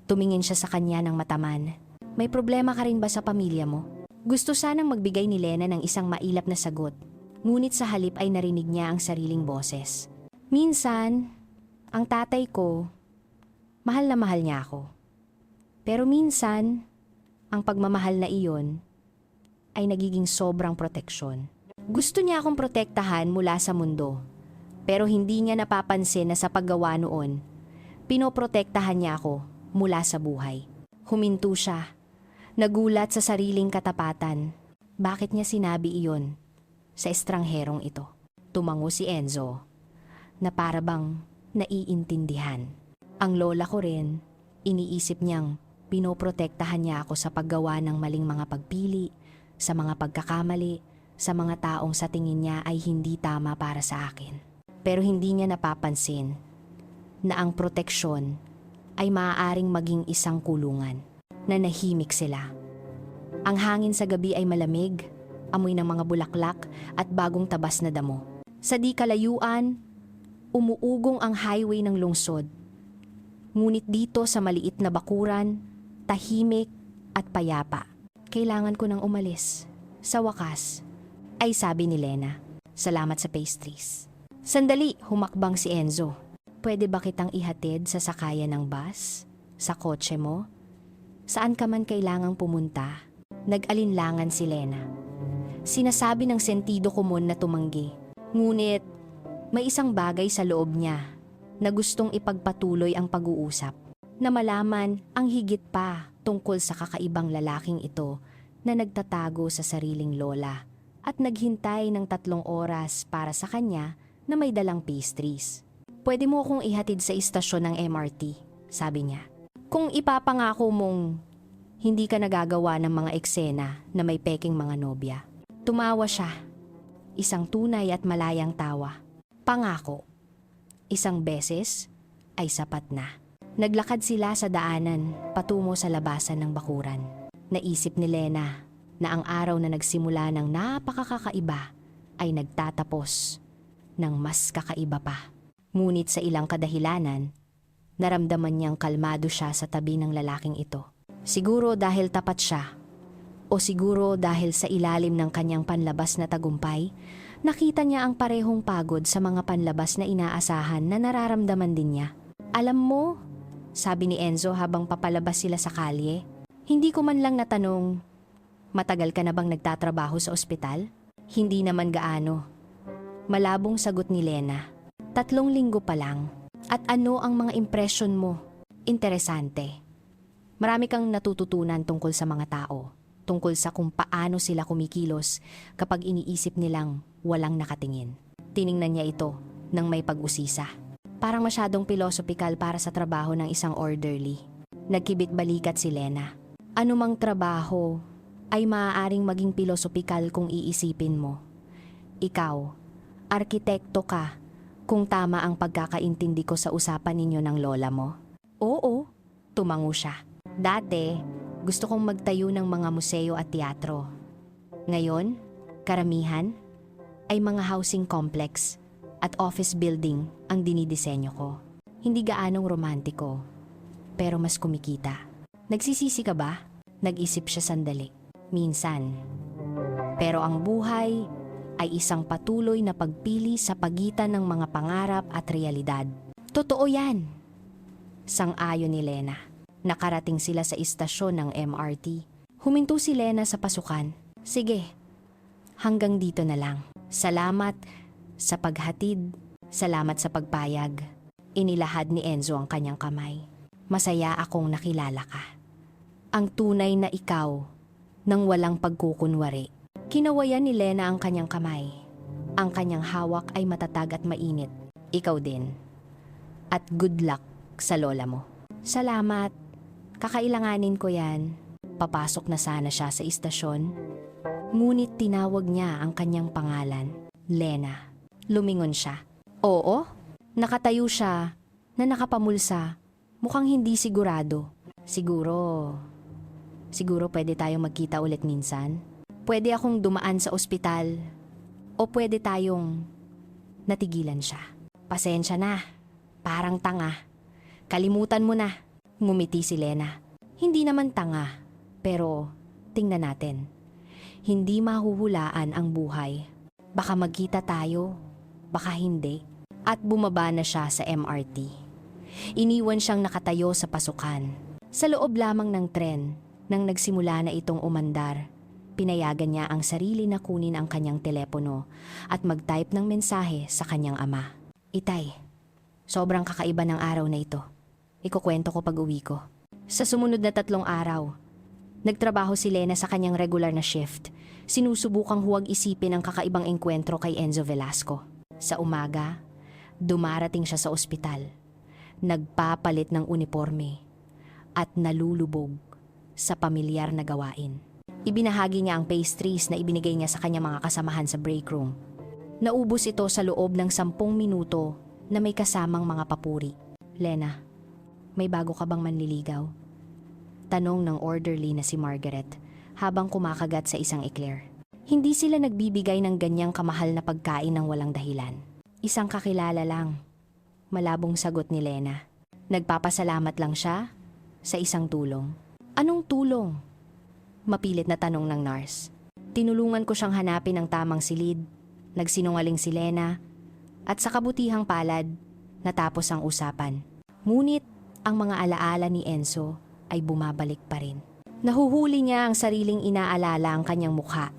Tumingin siya sa kanya ng mataman. May problema ka rin ba sa pamilya mo? Gusto sanang magbigay ni Lena ng isang mailap na sagot. Ngunit sa halip ay narinig niya ang sariling boses. Minsan, ang tatay ko, mahal na mahal niya ako. Pero minsan, ang pagmamahal na iyon ay nagiging sobrang proteksyon. Gusto niya akong protektahan mula sa mundo. Pero hindi niya napapansin na sa paggawa noon, pinoprotektahan niya ako mula sa buhay. Huminto siya. Nagulat sa sariling katapatan. Bakit niya sinabi iyon sa estrangherong ito? Tumango si Enzo na para bang naiintindihan. Ang lola ko rin, iniisip niyang pinoprotektahan niya ako sa paggawa ng maling mga pagpili, sa mga pagkakamali, sa mga taong sa tingin niya ay hindi tama para sa akin. Pero hindi niya napapansin na ang proteksyon ay maaaring maging isang kulungan. Nanahimik sila. Ang hangin sa gabi ay malamig, amoy ng mga bulaklak at bagong tabas na damo. Sa di kalayuan, umuugong ang highway ng lungsod. Ngunit dito sa maliit na bakuran, tahimik at payapa. Kailangan ko nang umalis. Sa wakas, ay sabi ni Lena. Salamat sa pastries. Sandali, humakbang si Enzo. Pwede ba kitang ihatid sa sakayan ng bus? Sa kotse mo? Saan ka man kailangang pumunta? Nag-alinlangan si Lena. Sinasabi ng sentido komon na tumanggi. Ngunit, may isang bagay sa loob niya na gustong ipagpatuloy ang pag-uusap. Na malaman ang higit pa tungkol sa kakaibang lalaking ito na nagtatago sa sariling lola at naghintay ng 3 oras para sa kanya na may dalang pastries. Pwede mo akong ihatid sa istasyon ng MRT, sabi niya. Kung ipapangako mong hindi ka nagagawa ng mga eksena na may peking mga nobya. Tumawa siya. Isang tunay at malayang tawa. Pangako. Isang beses ay sapat na. Naglakad sila sa daanan patungo sa labasan ng bakuran. Naisip ni Lena na ang araw na nagsimula ng napakakaiba ay nagtatapos ng mas kakaiba pa. Ngunit sa ilang kadahilanan, naramdaman niyang kalmado siya sa tabi ng lalaking ito. Siguro dahil tapat siya, o siguro dahil sa ilalim ng kanyang panlabas na tagumpay, nakita niya ang parehong pagod sa mga panlabas na inaasahan na nararamdaman din niya. Alam mo, sabi ni Enzo habang papalabas sila sa kalye, hindi ko man lang natanong, matagal ka na bang nagtatrabaho sa ospital? Hindi naman gaano. Malabong sagot ni Lena. 3 linggo pa lang. At ano ang mga impression mo? Interesante. Marami kang natututunan tungkol sa mga tao. tungkol sa kung paano sila kumikilos kapag iniisip nilang walang nakatingin. Tiningnan niya ito nang may pag-usisa. Parang masyadong philosophical para sa trabaho ng isang orderly. Nagkibit balikat si Lena. Anumang trabaho ay maaaring maging philosophical kung iisipin mo. Ikaw, arkitekto ka, kung tama ang pagkakaintindi ko sa usapan ninyo ng lola mo. Oo, tumango siya. Dati, gusto kong magtayo ng mga museo at teatro. Ngayon, karamihan ay mga housing complex at office building ang dinidisenyo ko. Hindi gaanong romantiko, pero mas kumikita. Nagsisisi ka ba? Nag-isip siya sandali. Minsan. Pero ang buhay ay isang patuloy na pagpili sa pagitan ng mga pangarap at realidad. Totoo yan! Sang-ayon ni Lena. Nakarating sila sa istasyon ng MRT. Huminto si Lena sa pasukan. Sige, hanggang dito na lang. Salamat sa paghatid. Salamat sa pagpayag. Inilahad ni Enzo ang kanyang kamay. Masaya akong nakilala ka. Ang tunay na ikaw nang walang pagkukunwari. Kinawayan ni Lena ang kanyang kamay. Ang kanyang hawak ay matatag at mainit. Ikaw din. At good luck sa lola mo. Salamat. Kakailanganin ko yan. Papasok na sana siya sa istasyon. Ngunit tinawag niya ang kanyang pangalan. Lena. Lumingon siya. Oo. Nakatayo siya na nakapamulsa. Mukhang hindi sigurado. Siguro pwede tayong magkita ulit minsan. Pwede akong dumaan sa ospital. O pwede tayong natigilan siya. Pasensya na. Parang tanga. Kalimutan mo na. Ngumiti si Lena. Hindi naman tanga. Pero tingnan natin. Hindi mahuhulaan ang buhay. Baka magkita tayo. Baka hindi. At bumaba na siya sa MRT. Iniwan siyang nakatayo sa pasukan. Sa loob lamang ng tren, nang nagsimula na itong umandar, pinayagan niya ang sarili na kunin ang kanyang telepono at mag-type ng mensahe sa kanyang ama. Itay, sobrang kakaiba ng araw na ito. Ikukwento ko pag uwi ko. Sa sumunod na 3 araw, nagtrabaho si Lena sa kanyang regular na shift. Sinusubukang huwag isipin ang kakaibang engkwentro kay Enzo Velasco. Sa umaga, dumarating siya sa ospital. Nagpapalit ng uniforme at nalulubog sa pamilyar na gawain. Ibinahagi niya ang pastries na ibinigay niya sa kanyang mga kasamahan sa break room. Naubos ito sa loob ng 10 minuto na may kasamang mga papuri. Lena, may bago ka bang manliligaw? Tanong ng orderly na si Margaret habang kumakagat sa isang eclair. Hindi sila nagbibigay ng ganyang kamahal na pagkain ng walang dahilan. Isang kakilala lang. Malabong sagot ni Lena. Nagpapasalamat lang siya sa isang tulong. Anong tulong? Mapilit na tanong ng nurse. Tinulungan ko siyang hanapin ang tamang silid. Nagsinungaling si Lena. At sa kabutihang palad, natapos ang usapan. Ngunit ang mga alaala ni Enzo ay bumabalik pa rin. Nahuhuli niya ang sariling inaalala ang kanyang mukha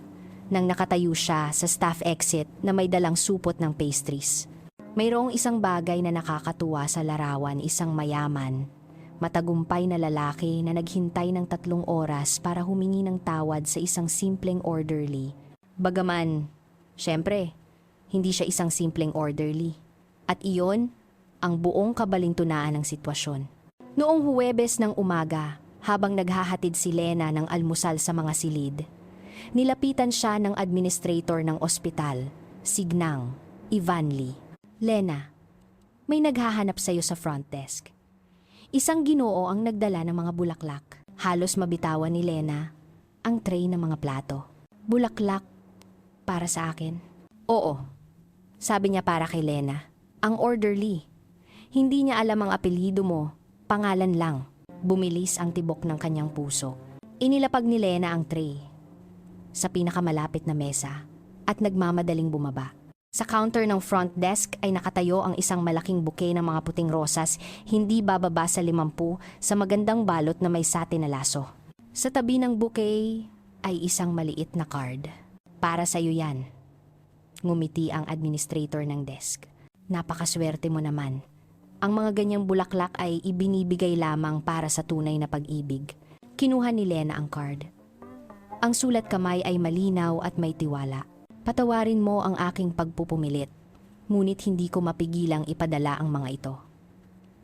nang nakatayo siya sa staff exit na may dalang supot ng pastries. Mayroong isang bagay na nakakatuwa sa larawan, isang mayaman, matagumpay na lalaki na naghintay ng 3 oras para humingi ng tawad sa isang simpleng orderly. Bagaman, syempre, hindi siya isang simpleng orderly. At iyon ang buong kabalintunaan ng sitwasyon. Noong Huwebes ng umaga, habang naghahatid si Lena ng almusal sa mga silid, nilapitan siya ng administrator ng ospital, si Gnang Ivanli. Lena, may naghahanap sa'yo sa front desk. Isang Ginoo ang nagdala ng mga bulaklak. Halos mabitawan ni Lena ang tray ng mga plato. Bulaklak para sa akin? Oo, sabi niya para kay Lena. Ang orderly. Hindi niya alam ang apelyido mo, pangalan lang. Bumilis ang tibok ng kanyang puso. Inilapag ni Lena ang tray sa pinakamalapit na mesa at nagmamadaling bumaba. Sa counter ng front desk ay nakatayo ang isang malaking bouquet ng mga puting rosas, hindi bababa sa 50 sa magandang balot na may satin na laso. Sa tabi ng bouquet ay isang maliit na card. Para sa'yo yan. Ngumiti ang administrator ng desk. Napakaswerte mo naman. Ang mga ganyang bulaklak ay ibinibigay lamang para sa tunay na pag-ibig. Kinuha ni Lena ang card. Ang sulat kamay ay malinaw at may tiwala. Patawarin mo ang aking pagpupumilit, ngunit hindi ko mapigilang ipadala ang mga ito.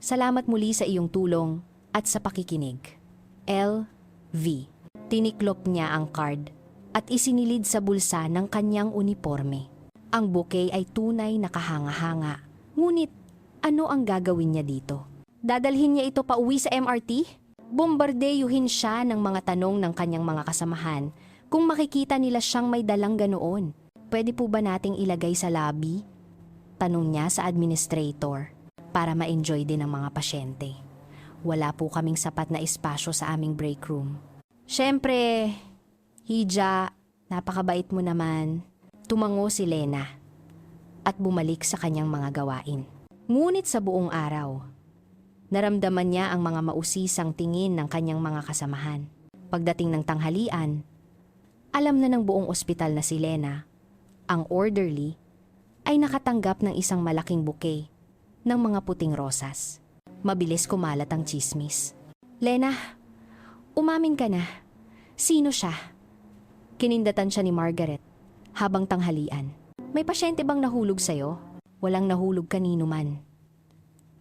Salamat muli sa iyong tulong at sa pakikinig. L.V. Tiniklop niya ang card at isinilid sa bulsa ng kanyang uniforme. Ang bouquet ay tunay na kahanga-hanga. Ngunit, ano ang gagawin niya dito? Dadalhin niya ito pauwi sa MRT? Bombardeyuhin siya ng mga tanong ng kanyang mga kasamahan kung makikita nila siyang may dalang ganoon. Pwede po ba nating ilagay sa lobby? Tanong niya sa administrator para ma-enjoy din ng mga pasyente. Wala po kaming sapat na espasyo sa aming break room. Siyempre, Hija, napakabait mo naman. Tumango si Lena at bumalik sa kanyang mga gawain. Ngunit sa buong araw, naramdaman niya ang mga mausisang tingin ng kanyang mga kasamahan. Pagdating ng tanghalian, alam na ng buong ospital na si Lena, ang orderly, ay nakatanggap ng isang malaking bouquet ng mga puting rosas. Mabilis kumalat ang tsismis. Lena, umamin ka na. Sino siya? Kinindatan siya ni Margaret habang tanghalian. May pasyente bang nahulog sa'yo? Walang nahulog kanino man,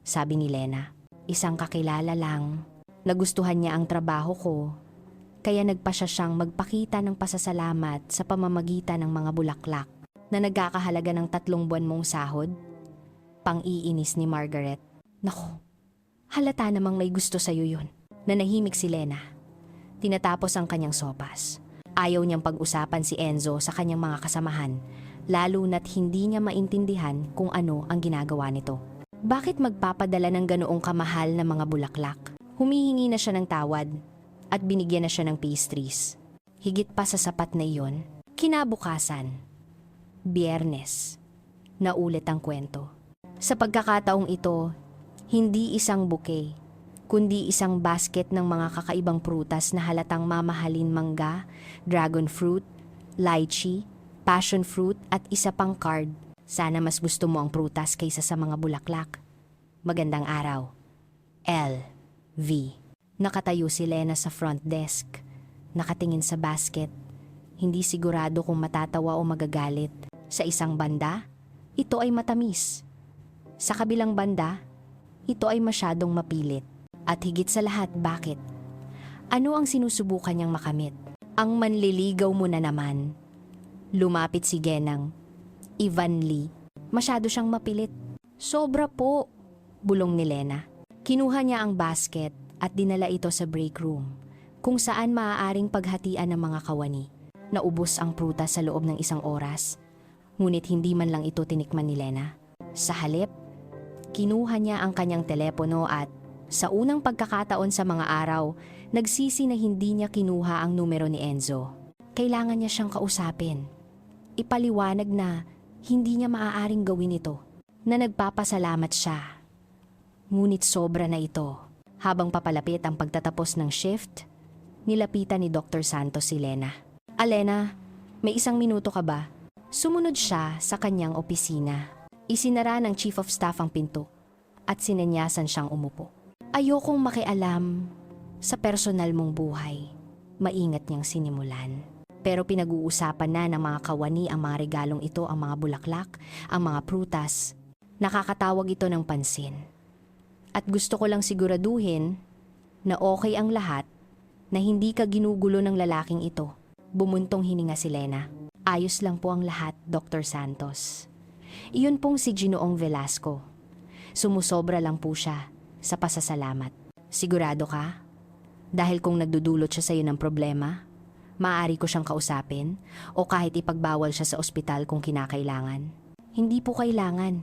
sabi ni Lena. Isang kakilala lang. Nagustuhan niya ang trabaho ko, kaya nagpa siyang magpakita ng pasasalamat sa pamamagitan ng mga bulaklak na nagkakahalaga ng 3 buwan mong sahod. Pang-iinis ni Margaret. Naku, halata namang may gusto sa'yo yun. Nanahimik si Lena. Tinatapos ang kanyang sopas. Ayaw niyang pag-usapan si Enzo sa kanyang mga kasamahan, lalo na't hindi niya maintindihan kung ano ang ginagawa nito. Bakit magpapadala ng ganoong kamahal na mga bulaklak? Humihingi na siya ng tawad at binigyan na siya ng pastries. Higit pa sa sapat na iyon, kinabukasan, Biyernes, naulit ang kwento. Sa pagkakataong ito, hindi isang bouquet, kundi isang basket ng mga kakaibang prutas na halatang mamahalin mangga, dragon fruit, lychee, passion fruit at isa pang card. Sana mas gusto mo ang prutas kaysa sa mga bulaklak. Magandang araw. L.V. Nakatayo si Lena sa front desk. Nakatingin sa basket. Hindi sigurado kung matatawa o magagalit. Sa isang banda, ito ay matamis. Sa kabilang banda, ito ay masyadong mapilit. At higit sa lahat, bakit? Ano ang sinusubukan niyang makamit? Ang manliligaw mo na naman. Lumapit si Genang. Ivan Lee. Masyado siyang mapilit. Sobra po, bulong ni Lena. Kinuha niya ang basket at dinala ito sa break room, kung saan maaaring paghatian ng mga kawani. Naubos ang prutas sa loob ng 1 oras, ngunit hindi man lang ito tinikman ni Lena. Sa halip, kinuha niya ang kanyang telepono at, sa unang pagkakataon sa mga araw, nagsisi na hindi niya kinuha ang numero ni Enzo. Kailangan niya siyang kausapin. Ipaliwanag na hindi niya maaaring gawin ito, na nagpapasalamat siya. Ngunit sobra na ito. Habang papalapit ang pagtatapos ng shift, nilapitan ni Dr. Santos si Lena. Alena, may 1 minuto ka ba? Sumunod siya sa kanyang opisina. Isinara ng Chief of Staff ang pinto at sinenyasan siyang umupo. Ayokong makialam sa personal mong buhay. Maingat niyang sinimulan. Pero pinag-uusapan na ng mga kawani ang mga regalong ito, ang mga bulaklak, ang mga prutas. Nakakatawag ito ng pansin. At gusto ko lang siguraduhin na okay ang lahat, na hindi ka ginugulo ng lalaking ito. Bumuntong hininga si Lena. Ayos lang po ang lahat, Dr. Santos. Iyon pong si Ginoong Velasco. Sumusobra lang po siya sa pasasalamat. Sigurado ka? Dahil kung nagdudulot siya sa iyo ng problema, maaari ko siyang kausapin o kahit ipagbawal siya sa ospital kung kinakailangan. Hindi po kailangan.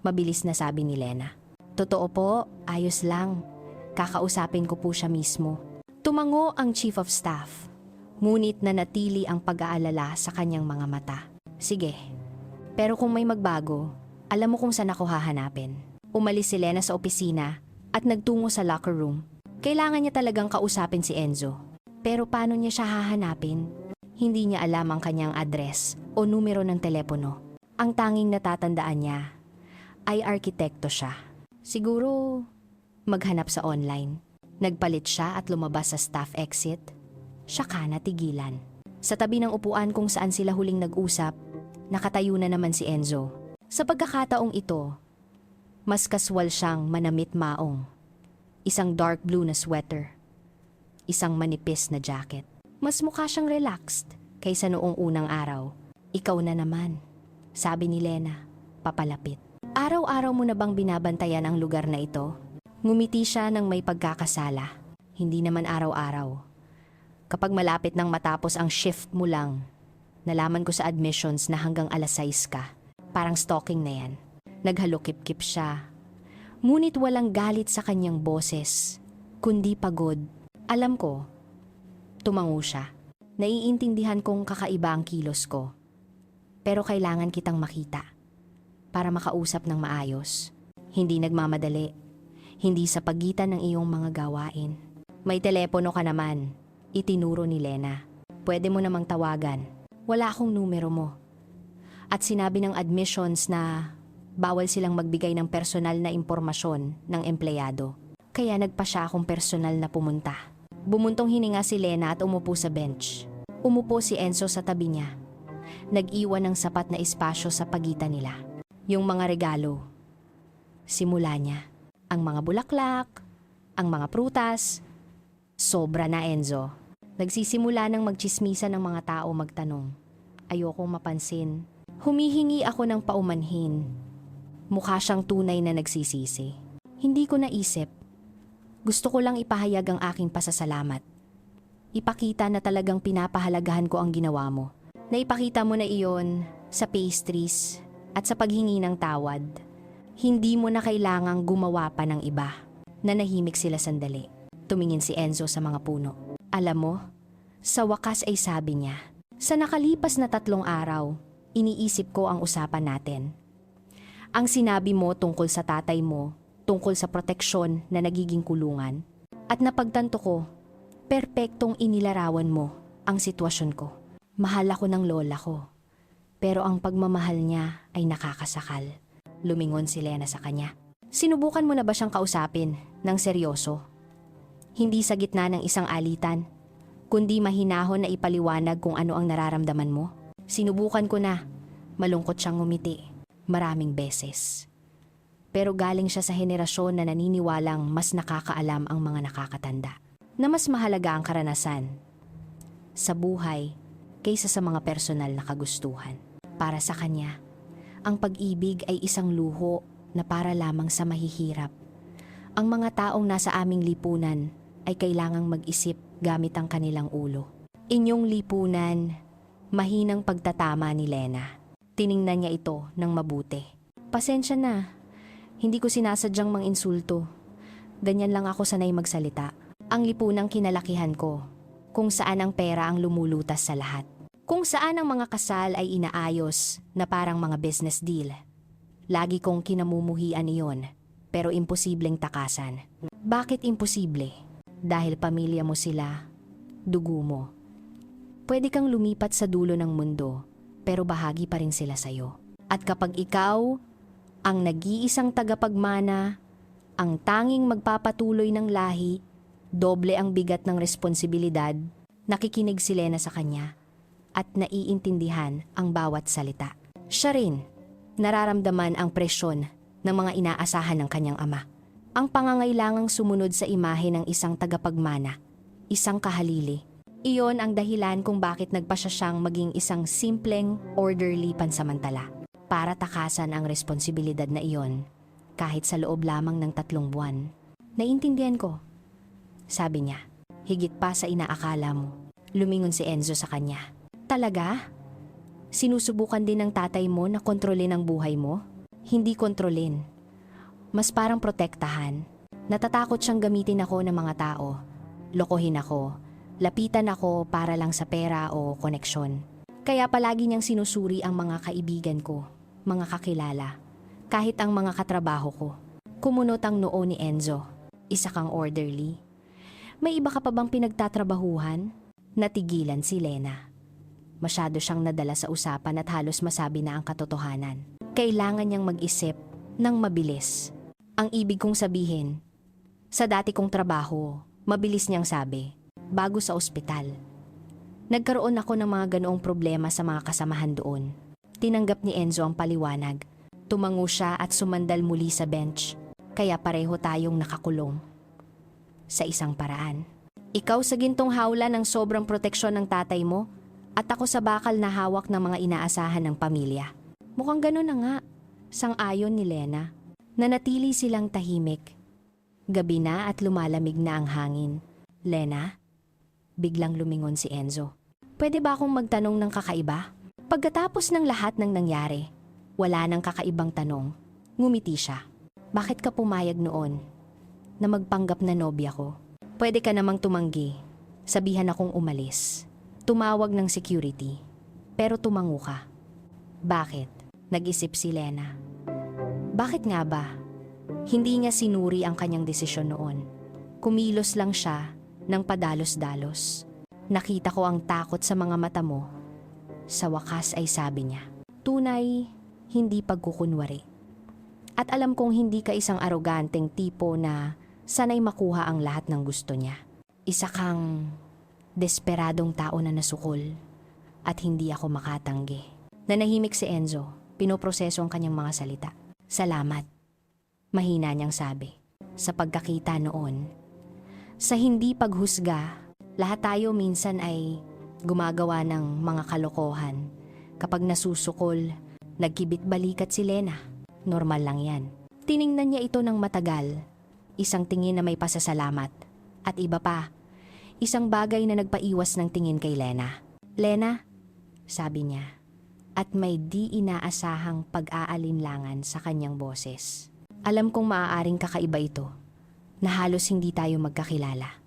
Mabilis na sabi ni Lena. Totoo po, ayos lang. Kakausapin ko po siya mismo. Tumango ang Chief of Staff. Ngunit nanatili ang pag-aalala sa kanyang mga mata. Sige, pero kung may magbago, alam mo kung saan ako hahanapin. Umalis si Lena sa opisina at nagtungo sa locker room. Kailangan niya talagang kausapin si Enzo. Pero paano niya siya hahanapin? Hindi niya alam ang kanyang address o numero ng telepono. Ang tanging natatandaan niya ay arkitekto siya. Siguro maghanap sa online. Nagpalit siya at lumabas sa staff exit. saka natigilan. Sa tabi ng upuan kung saan sila huling nag-usap, nakatayo na naman si Enzo. Sa pagkakataong ito, mas kaswal siyang manamit maong. Isang dark blue na sweater, isang manipis na jacket. Mas mukha siyang relaxed kaysa noong unang araw. Ikaw na naman, sabi ni Lena, papalapit. Araw-araw mo na bang binabantayan ang lugar na ito? Ngumiti siya ng may pagkakasala. Hindi naman araw-araw. Kapag malapit nang matapos ang shift mo lang, nalaman ko sa admissions na hanggang alas 6 ka. Parang stalking na yan. Naghalukip-kip siya. Ngunit walang galit sa kanyang boses, kundi pagod. Alam ko, tumango siya. Naiintindihan kong kakaiba ang kilos ko. Pero kailangan kitang makita para makausap ng maayos. Hindi nagmamadali. Hindi sa pagitan ng iyong mga gawain. May telepono ka naman, itinuro ni Lena. Pwede mo namang tawagan. Wala akong numero mo. At sinabi ng admissions na bawal silang magbigay ng personal na impormasyon ng empleyado. Kaya nagpa siya akong personal na pumunta. Bumuntong hininga si Lena at umupo sa bench. Umupo si Enzo sa tabi niya. Nag-iwan ng sapat na espasyo sa pagitan nila. Yung mga regalo. Simula niya. Ang mga bulaklak, ang mga prutas. Sobra na, Enzo. Nagsisimula ng magtsismisan ng mga tao magtanong. Ayokong mapansin. Humihingi ako ng paumanhin. Mukha siyang tunay na nagsisisi. Hindi ko naisip. Gusto ko lang ipahayag ang aking pasasalamat. Ipakita na talagang pinapahalagahan ko ang ginawa mo. Naipakita mo na iyon sa pastries at sa paghingi ng tawad. Hindi mo na kailangang gumawa pa ng iba. Nanahimik sila sandali. Tumingin si Enzo sa mga puno. Alam mo, sa wakas ay sabi niya, sa nakalipas na 3 araw, iniisip ko ang usapan natin. Ang sinabi mo tungkol sa tatay mo, tungkol sa proteksyon na nagiging kulungan, at napagtanto ko, perpektong inilarawan mo ang sitwasyon ko. Mahal ako ng lola ko, pero ang pagmamahal niya ay nakakasakal. Lumingon si Lena sa kanya. Sinubukan mo na ba siyang kausapin ng seryoso? Hindi sa gitna ng isang alitan, kundi mahinahon na ipaliwanag kung ano ang nararamdaman mo. Sinubukan ko na. Malungkot siyang ngumiti. Maraming beses. Pero galing siya sa henerasyon na naniniwalang mas nakakaalam ang mga nakakatanda. Na mas mahalaga ang karanasan sa buhay kaysa sa mga personal na kagustuhan. Para sa kanya, ang pag-ibig ay isang luho na para lamang sa mahihirap. Ang mga taong nasa aming lipunan ay kailangang mag-isip gamit ang kanilang ulo. Inyong lipunan, mahinang pagtatama ni Lena. Tiningnan niya ito ng mabuti. Pasensya na, hindi ko sinasadyang mang-insulto. Ganyan lang ako sanay magsalita. Ang lipunang kinalakihan ko, kung saan ang pera ang lumulutas sa lahat. Kung saan ang mga kasal ay inaayos na parang mga business deal. Lagi kong kinamumuhian iyon, pero imposibleng takasan. Bakit imposible? Dahil pamilya mo sila, dugo mo. Pwede kang lumipat sa dulo ng mundo, pero bahagi pa rin sila sa'yo. At kapag ikaw, ang nag-iisang tagapagmana, ang tanging magpapatuloy ng lahi, doble ang bigat ng responsibilidad, nakikinig si Lena sa kanya at naiintindihan ang bawat salita. Siya rin, nararamdaman ang presyon ng mga inaasahan ng kanyang ama. Ang pangangailangang sumunod sa imahe ng isang tagapagmana, isang kahalili. Iyon ang dahilan kung bakit nagpasya siyang maging isang simpleng, orderly pansamantala. Para takasan ang responsibilidad na iyon, kahit sa loob lamang ng 3 buwan. Naiintindihan ko, sabi niya, higit pa sa inaakala mo. Lumingon si Enzo sa kanya. Talaga? Sinusubukan din ng tatay mo na kontrolin ang buhay mo? Hindi kontrolin. Mas parang protektahan. Natatakot siyang gamitin ako ng mga tao. Lokohin ako. Lapitan ako para lang sa pera o koneksyon. Kaya palagi niyang sinusuri ang mga kaibigan ko, mga kakilala, kahit ang mga katrabaho ko. Kumunot ang noo ni Enzo. Isa kang orderly. May iba ka pa bang pinagtatrabahuhan? Natigilan si Lena. Masyado siyang nadala sa usapan at halos masabi na ang katotohanan. Kailangan niyang mag-isip ng mabilis. Ang ibig kong sabihin, sa dati kong trabaho, mabilis niyang sabi, bago sa ospital, Nagkaroon ako ng mga ganoong problema sa mga kasamahan doon. Tinanggap ni Enzo ang paliwanag. Tumango siya at sumandal muli sa bench. Kaya pareho tayong nakakulong. Sa isang paraan. Ikaw sa gintong hawla ng sobrang proteksyon ng tatay mo at ako sa bakal na hawak ng mga inaasahan ng pamilya. Mukhang gano'n na nga. Sang-ayon ni Lena. Nanatili silang tahimik. Gabi na at lumalamig na ang hangin. Lena? Biglang lumingon si Enzo. Pwede ba akong magtanong ng kakaiba? Pagkatapos ng lahat ng nangyari, wala nang kakaibang tanong. Ngumiti siya. Bakit ka pumayag noon na magpanggap na nobya ko? Pwede ka namang tumanggi. Sabihan akong umalis. Tumawag ng security. Pero tumango ka. Bakit? Nag-isip si Lena. Bakit nga ba? Hindi niya sinuri ang kanyang desisyon noon. Kumilos lang siya ng padalos-dalos. Nakita ko ang takot sa mga mata mo. Sa wakas ay sabi niya, tunay, hindi pagkukunwari. At alam kong hindi ka isang aroganteng tipo na sanay makuha ang lahat ng gusto niya. Isa kang desperadong tao na nasukol at hindi ako makatanggi. Nanahimik si Enzo, pinoproseso ang kanyang mga salita. Salamat, mahina niyang sabi. Sa pagkakita noon, sa hindi paghusga, lahat tayo minsan ay gumagawa ng mga kalokohan. Kapag nasusukol, nagkibit-balikat si Lena. Normal lang yan. Tiningnan niya ito ng matagal. Isang tingin na may pasasalamat. At iba pa, isang bagay na nagpaiwas ng tingin kay Lena. Lena, sabi niya, at may di inaasahang pag-aalinlangan sa kanyang boses. Alam kong maaaring kakaiba ito, na halos hindi tayo magkakilala.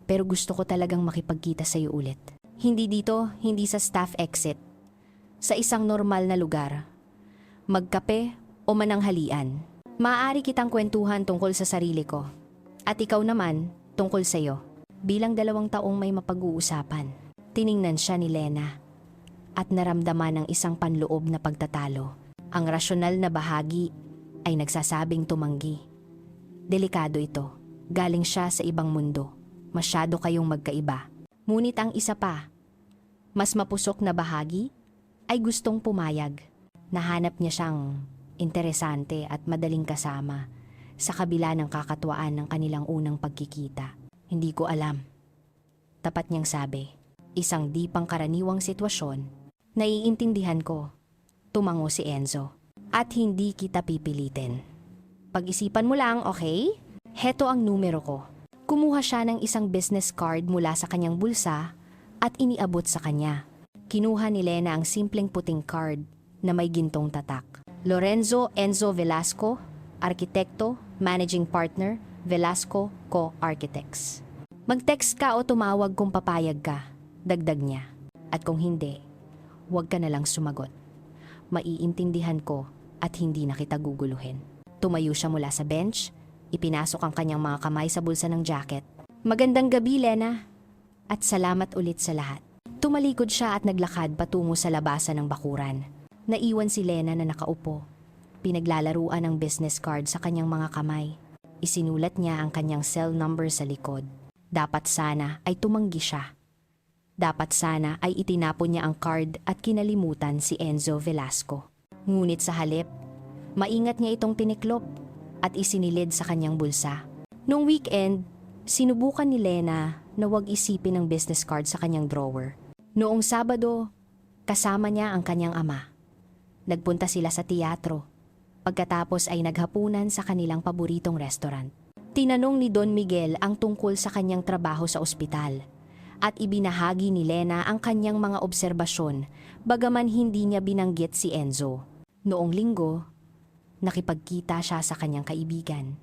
Pero gusto ko talagang makipagkita sa iyo ulit. Hindi dito, hindi sa staff exit. Sa isang normal na lugar. Magkape o mananghalian. Maaari kitang kwentuhan tungkol sa sarili ko. At ikaw naman, tungkol sa iyo. Bilang 2 taong may mapag-uusapan. Tiningnan siya ni Lena. At naramdaman ng isang panloob na pagtatalo. Ang rasyonal na bahagi ay nagsasabing tumanggi. Delikado ito. Galing siya sa ibang mundo. Masyado kayong magkaiba. Ngunit ang isa pa, mas mapusok na bahagi, ay gustong pumayag. Nahanap niya siyang interesante at madaling kasama sa kabila ng kakatuwaan ng kanilang unang pagkikita. Hindi ko alam. Tapat niyang sabi, isang di pangkaraniwang sitwasyon, naiintindihan ko. Tumango si Enzo. At hindi kita pipilitin. Pag-isipan mo lang, okay? Heto ang numero ko. Kumuha siya ng isang business card mula sa kanyang bulsa at iniabot sa kanya. Kinuha ni Lena ang simpleng puting card na may gintong tatak. Lorenzo Enzo Velasco, Arkitekto, Managing Partner, Velasco Co-Architects. Mag-text ka o tumawag kung papayag ka, dagdag niya. At kung hindi, huwag ka na lang sumagot. Maiintindihan ko at hindi na kita guguluhin. Tumayo siya mula sa bench, ipinasok ang kanyang mga kamay sa bulsa ng jacket. Magandang gabi, Lena. At salamat ulit sa lahat. Tumalikod siya at naglakad patungo sa labasan ng bakuran. Naiwan si Lena na nakaupo. Pinaglalaruan ang business card sa kanyang mga kamay. Isinulat niya ang kanyang cell number sa likod. Dapat sana ay tumanggi siya. Dapat sana ay itinapon niya ang card at kinalimutan si Enzo Velasco. Ngunit sa halip, maingat niya itong tiniklop at isinilid sa kanyang bulsa. Noong weekend, sinubukan ni Lena na huwag isipin ang business card sa kanyang drawer. Noong Sabado, kasama niya ang kanyang ama. Nagpunta sila sa teatro. Pagkatapos ay naghapunan sa kanilang paboritong restaurant. Tinanong ni Don Miguel ang tungkol sa kanyang trabaho sa ospital at ibinahagi ni Lena ang kanyang mga obserbasyon bagaman hindi niya binanggit si Enzo. Noong Linggo, nakipagkita siya sa kanyang kaibigan,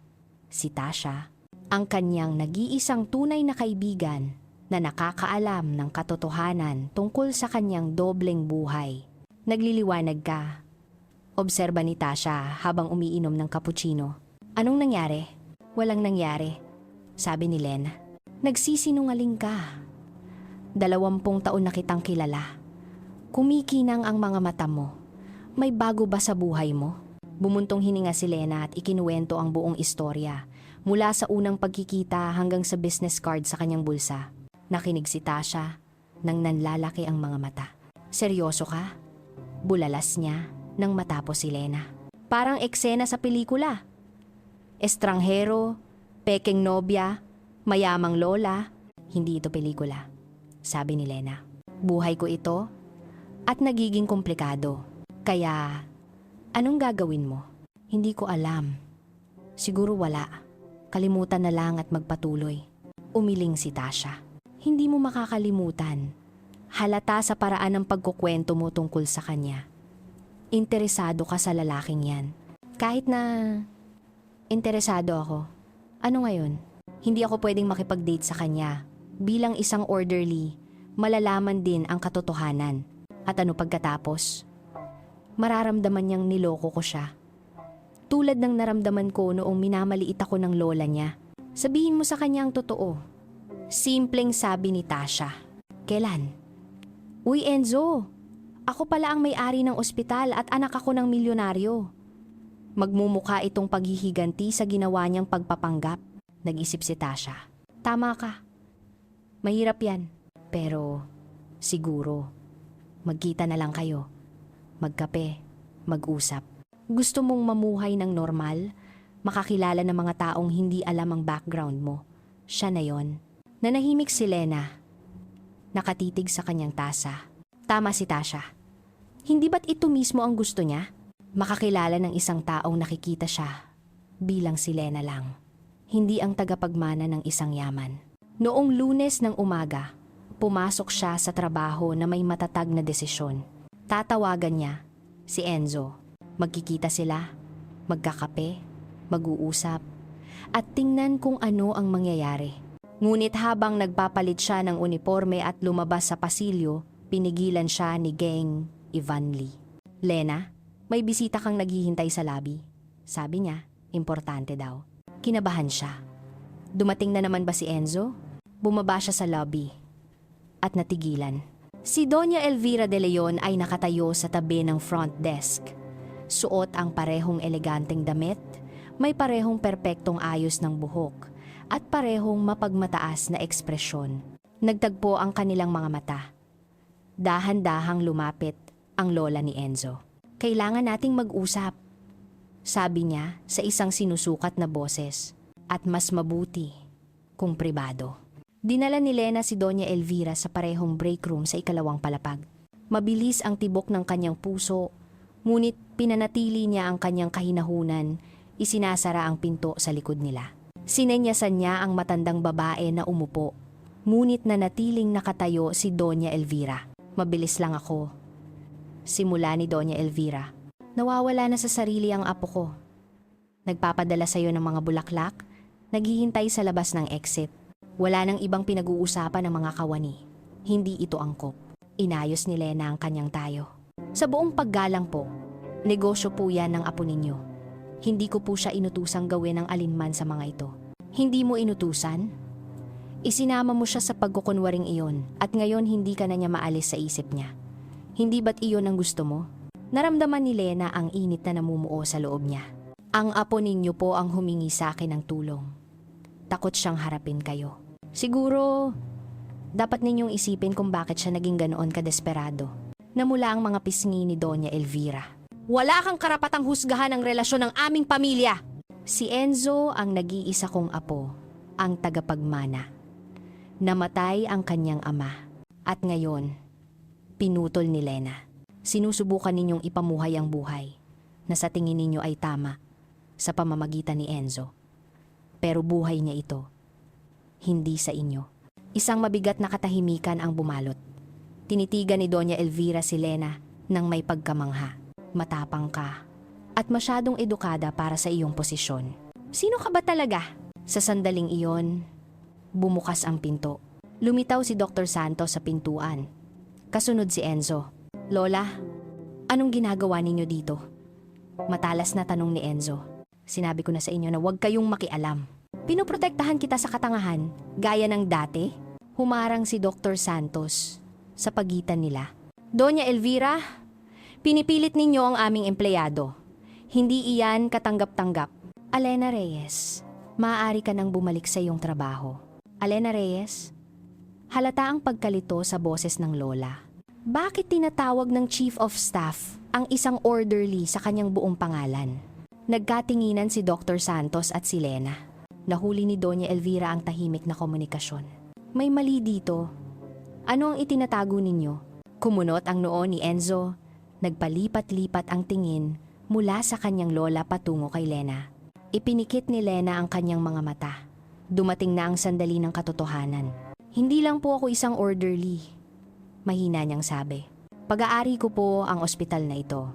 si Tasha, ang kanyang nag-iisang tunay na kaibigan na nakakaalam ng katotohanan tungkol sa kanyang dobleng buhay. Nagliliwanag ka. Obserba ni Tasha habang umiinom ng cappuccino. Anong nangyari? Walang nangyari, sabi ni Lena. Nagsisinungaling ka. 20 taon na kitang kilala. Kumikinang ang mga mata mo. May bago ba sa buhay mo? Bumuntong hininga si Lena at ikinuwento ang buong istorya, mula sa unang pagkikita hanggang sa business card sa kanyang bulsa. Nakinig si Tasha nang nanlalaki ang mga mata. Seryoso ka? Bulalas niya nang matapos si Lena. Parang eksena sa pelikula. Estranghero, peking nobya, mayamang lola. Hindi ito pelikula, sabi ni Lena. Buhay ko ito at nagiging komplikado. Kaya, anong gagawin mo? Hindi ko alam. Siguro wala. Kalimutan na lang at magpatuloy. Umiling si Tasha. Hindi mo makakalimutan. Halata sa paraan ng pagkukwento mo tungkol sa kanya. Interesado ka sa lalaking yan. Kahit na interesado ako. Ano ngayon? Hindi ako pwedeng makipag-date sa kanya. Bilang isang orderly, malalaman din ang katotohanan. At ano pagkatapos? Mararamdaman niyang niloko ko siya. Tulad ng naramdaman ko noong minamaliit ako ng lola niya. Sabihin mo sa kanya ang totoo. Simpleng sabi ni Tasha. Kailan? Uy Enzo, ako pala ang may-ari ng ospital at anak ako ng milyonaryo. Magmumukha itong paghihiganti sa ginawa niyang pagpapanggap. Nag-isip si Tasha. Tama ka. Mahirap yan. Pero siguro, magkita na lang kayo. Magkape, mag-usap. Gusto mong mamuhay ng normal, makakilala ng mga taong hindi alam ang background mo. Siya na yon. Nanahimik si Lena. Nakatitig sa kanyang tasa. Tama si Tasha. Hindi ba't ito mismo ang gusto niya? Makakilala ng isang taong nakikita siya bilang si Lena lang. Hindi ang tagapagmana ng isang yaman. Noong Lunes ng umaga, pumasok siya sa trabaho na may matatag na desisyon. Tatawagan niya si Enzo. Magkikita sila, magkakape, mag-uusap, at tingnan kung ano ang mangyayari. Ngunit habang nagpapalit siya ng uniforme at lumabas sa pasilyo, pinigilan siya ni Geng Ivan Lee. Lena, may bisita kang naghihintay sa lobby. Sabi niya, importante daw. Kinabahan siya. Dumating na naman ba si Enzo? Bumaba siya sa lobby at natigilan. Si Doña Elvira de Leon ay nakatayo sa tabi ng front desk. Suot ang parehong eleganteng damit, may parehong perpektong ayos ng buhok, at parehong mapagmataas na ekspresyon. Nagtagpo ang kanilang mga mata. Dahan-dahang lumapit ang lola ni Enzo. Kailangan nating mag-usap, sabi niya sa isang sinusukat na boses, at mas mabuti kung pribado. Dinala ni Lena si Doña Elvira sa parehong break room sa ikalawang palapag. Mabilis ang tibok ng kanyang puso, ngunit pinanatili niya ang kanyang kahinahunan, isinasara ang pinto sa likod nila. Sinenyasan niya ang matandang babae na umupo, ngunit nanatiling nakatayo si Doña Elvira. Mabilis lang ako. Simula ni Doña Elvira. Nawawala na sa sarili ang apo ko. Nagpapadala sa iyo ng mga bulaklak, naghihintay sa labas ng exit. Wala nang ibang pinag-uusapan ng mga kawani. Hindi ito angkop. Inayos ni Lena ang kanyang tayo. Sa buong paggalang po, negosyo po yan ng apo ninyo. Hindi ko po siya inutusang gawin ang alinman sa mga ito. Hindi mo inutusan? Isinama mo siya sa pagkukunwaring iyon at ngayon hindi ka na niya maalis sa isip niya. Hindi ba't iyon ang gusto mo? Naramdaman ni Lena ang init na namumuo sa loob niya. Ang apo ninyo po ang humingi sa akin ng tulong. Takot siyang harapin kayo. Siguro, dapat ninyong isipin kung bakit siya naging ganoon kadesperado. Namula ang mga pisngi ni Doña Elvira. Wala kang karapatang husgahan ang relasyon ng aming pamilya! Si Enzo ang nag-iisa kong apo, ang tagapagmana. Namatay ang kanyang ama. At ngayon, pinutol ni Lena. Sinusubukan ninyong ipamuhay ang buhay na sa tingin ninyo ay tama sa pamamagitan ni Enzo. Pero buhay niya ito, hindi sa inyo. Isang mabigat na katahimikan ang bumalot. Tinitigan ni Doña Elvira si Lena nang may pagkamangha. Matapang ka at masyadong edukada para sa iyong posisyon. Sino ka ba talaga? Sa sandaling iyon, bumukas ang pinto. Lumitaw si Dr. Santos sa pintuan. Kasunod si Enzo. Lola, anong ginagawa ninyo dito? Matalas na tanong ni Enzo. Sinabi ko na sa inyo na huwag kayong makialam. Pinoprotektahan kita sa katangahan, gaya ng dati. Humarang si Dr. Santos sa pagitan nila. Doña Elvira, pinipilit ninyo ang aming empleyado. Hindi iyan katanggap-tanggap. Alena Reyes, maaari ka nang bumalik sa iyong trabaho. Alena Reyes, Halata ang pagkalito sa boses ng lola. Bakit tinatawag ng chief of staff ang isang orderly sa kanyang buong pangalan? Nagkatinginan si Dr. Santos at si Lena. Nahuli ni Doña Elvira ang tahimik na komunikasyon. May mali dito. Ano ang itinatago ninyo? Kumunot ang noo ni Enzo. Nagpalipat-lipat ang tingin mula sa kanyang lola patungo kay Lena. Ipinikit ni Lena ang kanyang mga mata. Dumating na ang sandali ng katotohanan. Hindi lang po ako isang orderly. Mahina niyang sabi. Pag-aari ko po ang ospital na ito.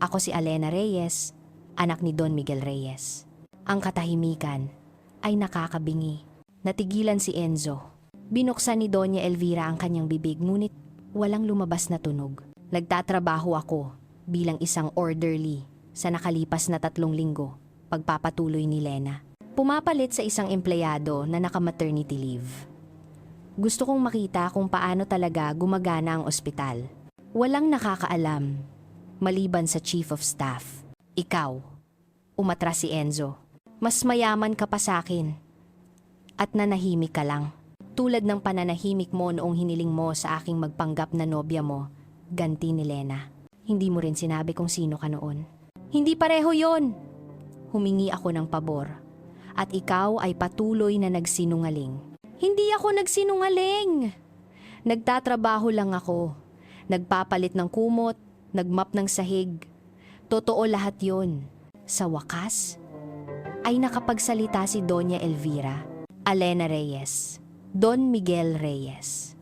Ako si Alena Reyes, anak ni Don Miguel Reyes. Ang katahimikan ay nakakabingi. Natigilan si Enzo. Binuksan ni Doña Elvira ang kanyang bibig ngunit walang lumabas na tunog. Nagtatrabaho ako bilang isang orderly sa nakalipas na 3 linggo, pagpapatuloy ni Lena. Pumapalit sa isang empleyado na naka-maternity leave. Gusto kong makita kung paano talaga gumagana ang ospital. Walang nakakaalam, maliban sa chief of staff. Ikaw, umatras si Enzo. Mas mayaman ka pa sa akin. At nanahimik ka lang. Tulad ng pananahimik mo noong hiniling mo sa aking magpanggap na nobya mo, ganti ni Lena. Hindi mo rin sinabi kung sino ka noon. Hindi pareho yon. Humingi ako ng pabor. At ikaw ay patuloy na nagsinungaling. Hindi ako nagsinungaling. Nagtatrabaho lang ako. Nagpapalit ng kumot, nagmap ng sahig. Totoo lahat yon. Sa wakas, ay nakapagsalita si Doña Elvira, Alena Reyes, Don Miguel Reyes.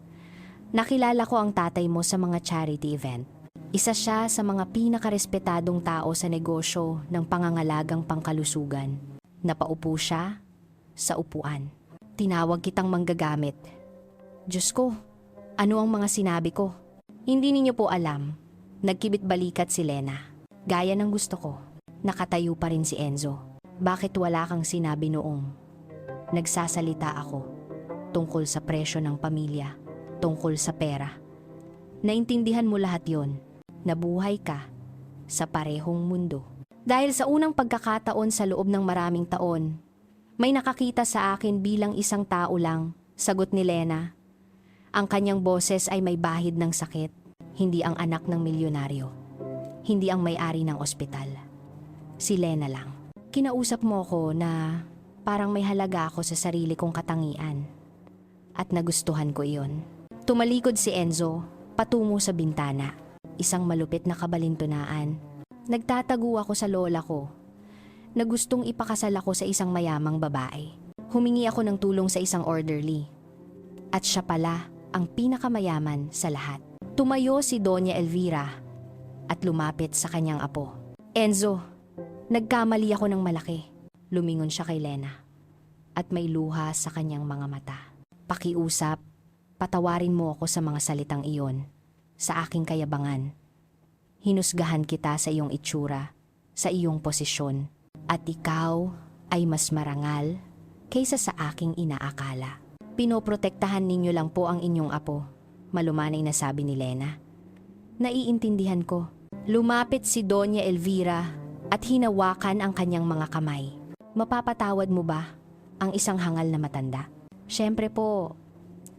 Nakilala ko ang tatay mo sa mga charity event. Isa siya sa mga pinakarespetadong tao sa negosyo ng pangangalagang pangkalusugan. Napaupo siya sa upuan. Tinawag kitang manggagamit. Diyos ko, ano ang mga sinabi ko? Hindi ninyo po alam. Nagkibit balikat si Lena. Gaya ng gusto ko. Nakatayo pa rin si Enzo. Bakit wala kang sinabi noong nagsasalita ako tungkol sa presyo ng pamilya, tungkol sa pera? Naintindihan mo lahat yon. Nabuhay ka sa parehong mundo. Dahil sa unang pagkakataon sa loob ng maraming taon, may nakakita sa akin bilang isang tao lang, sagot ni Lena. Ang kanyang boses ay may bahid ng sakit, hindi ang anak ng milyonaryo, hindi ang may-ari ng ospital. Si Lena lang. Kinausap mo ko na parang may halaga ako sa sarili kong katangian. At nagustuhan ko iyon. Tumalikod si Enzo, patungo sa bintana. Isang malupit na kabalintunaan. Nagtatago ako sa lola ko na gustong ipakasal ako sa isang mayamang babae. Humingi ako ng tulong sa isang orderly. At siya pala ang pinakamayaman sa lahat. Tumayo si Doña Elvira at lumapit sa kanyang apo. Enzo, nagkamali ako ng malaki. Lumingon siya kay Lena at may luha sa kanyang mga mata. Pakiusap, patawarin mo ako sa mga salitang iyon, sa aking kayabangan. Hinusgahan kita sa iyong itsura, sa iyong posisyon, at ikaw ay mas marangal kaysa sa aking inaakala. Pinoprotektahan ninyo lang po ang inyong apo, malumanay na sabi ni Lena. Naiintindihan ko. Lumapit si Doña Elvira at hinawakan ang kanyang mga kamay. Mapapatawad mo ba ang isang hangal na matanda? Siyempre po,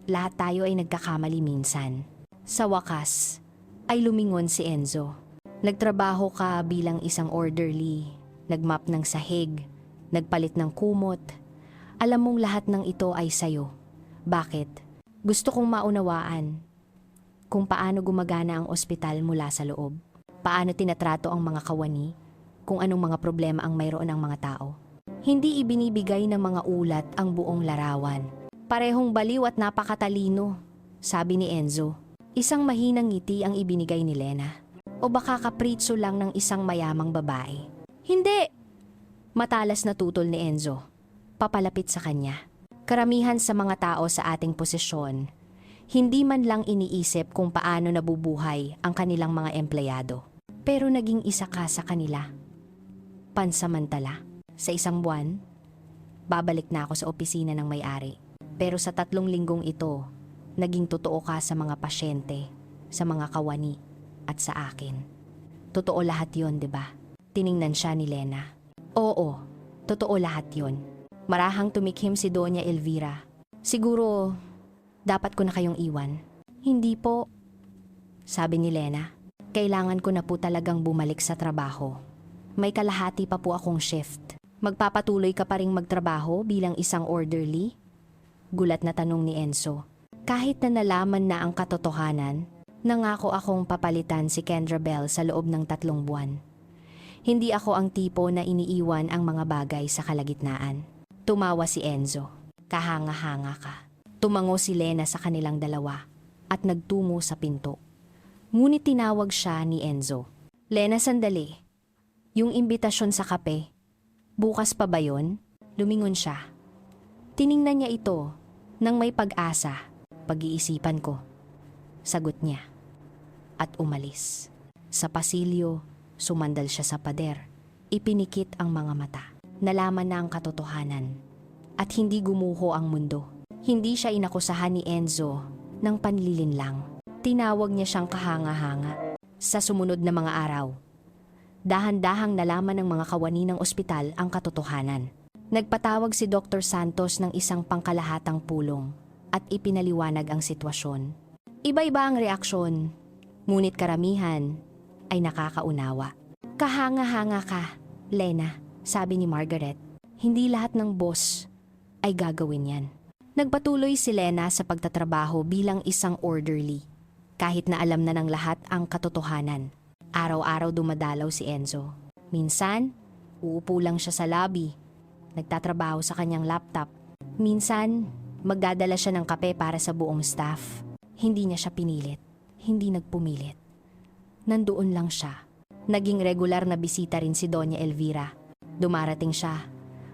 lahat tayo ay nagkakamali minsan. Sa wakas, ay lumingon si Enzo. Nagtrabaho ka bilang isang orderly, nagmap ng sahig, nagpalit ng kumot. Alam mong lahat ng ito ay sayo. Bakit? Gusto kong maunawaan kung paano gumagana ang ospital mula sa loob. Paano tinatrato ang mga kawani, kung anong mga problema ang mayroon ng mga tao. Hindi ibinibigay ng mga ulat ang buong larawan. Parehong baliw at napakatalino, sabi ni Enzo. Isang mahinang ngiti ang ibinigay ni Lena. O baka kapritso lang ng isang mayamang babae. Hindi! Matalas na tutol ni Enzo. Papalapit sa kanya. Karamihan sa mga tao sa ating posisyon, hindi man lang iniisip kung paano nabubuhay ang kanilang mga empleyado. Pero naging isa ka sa kanila. Pansamantala, sa isang buwan, babalik na ako sa opisina ng may-ari. Pero sa 3 linggong ito, naging totoo ka sa mga pasyente, sa mga kawani, at sa akin. Totoo lahat yon, di ba? Tiningnan siya ni Lena. Oo, totoo lahat yon. Marahang tumikhim si Doña Elvira. Siguro, Dapat ko na kayong iwan. Hindi po, sabi ni Lena. Kailangan ko na po talagang bumalik sa trabaho. May kalahati pa po akong shift. Magpapatuloy ka pa ring magtrabaho bilang isang orderly? Gulat na tanong ni Enzo. Kahit na nalaman na ang katotohanan, nangako akong papalitan si Kendra Bell sa loob ng 3 buwan. Hindi ako ang tipo na iniiwan ang mga bagay sa kalagitnaan. Tumawa si Enzo. Kahanga-hanga ka. Tumango si Lena sa kanilang dalawa at nagtungo sa pinto. Ngunit tinawag siya ni Enzo. Lena, sandali. Yung imbitasyon sa kape, bukas pa ba yun? Lumingon siya. Tiningnan niya ito nang may pag-asa. Pag-iisipan ko. Sagot niya. At umalis. Sa pasilyo, sumandal siya sa pader. Ipinikit ang mga mata. Nalaman na ang katotohanan. At hindi gumuho ang mundo. Hindi siya inakusahan ni Enzo ng panlilinlang. Tinawag niya siyang kahanga-hanga. Sa sumunod na mga araw, dahan-dahang nalaman ng mga kawani ng ospital ang katotohanan. Nagpatawag si Dr. Santos ng isang pangkalahatang pulong at ipinaliwanag ang sitwasyon. Iba-iba ang reaksyon, ngunit karamihan ay nakakaunawa. Kahanga-hanga ka, Lena, sabi ni Margaret. Hindi lahat ng boss ay gagawin yan. Nagpatuloy si Lena sa pagtatrabaho bilang isang orderly. Kahit na alam na ng lahat ang katotohanan. Araw-araw dumadalaw si Enzo. Minsan, uupo lang siya sa lobby. Nagtatrabaho sa kanyang laptop. Minsan, magdadala siya ng kape para sa buong staff. Hindi niya siya pinilit. Hindi nagpumilit. Nandoon lang siya. Naging regular na bisita rin si Doña Elvira. Dumarating siya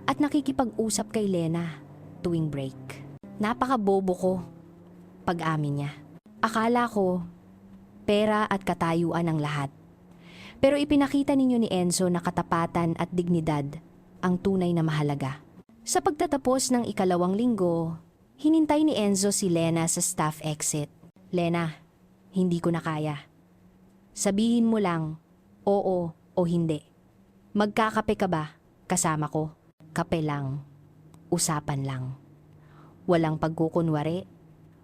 at nakikipag-usap kay Lena tuwing break. Napakabobo ko, pag-amin niya. Akala ko, pera at katayuan ang lahat. Pero ipinakita ninyo ni Enzo na katapatan at dignidad ang tunay na mahalaga. Sa pagtatapos ng 2 linggo, hinintay ni Enzo si Lena sa staff exit. Lena, hindi ko na kaya. Sabihin mo lang, oo o hindi. Magkakape ka ba? Kasama ko. Kape lang. Usapan lang. Walang pagkukunwari,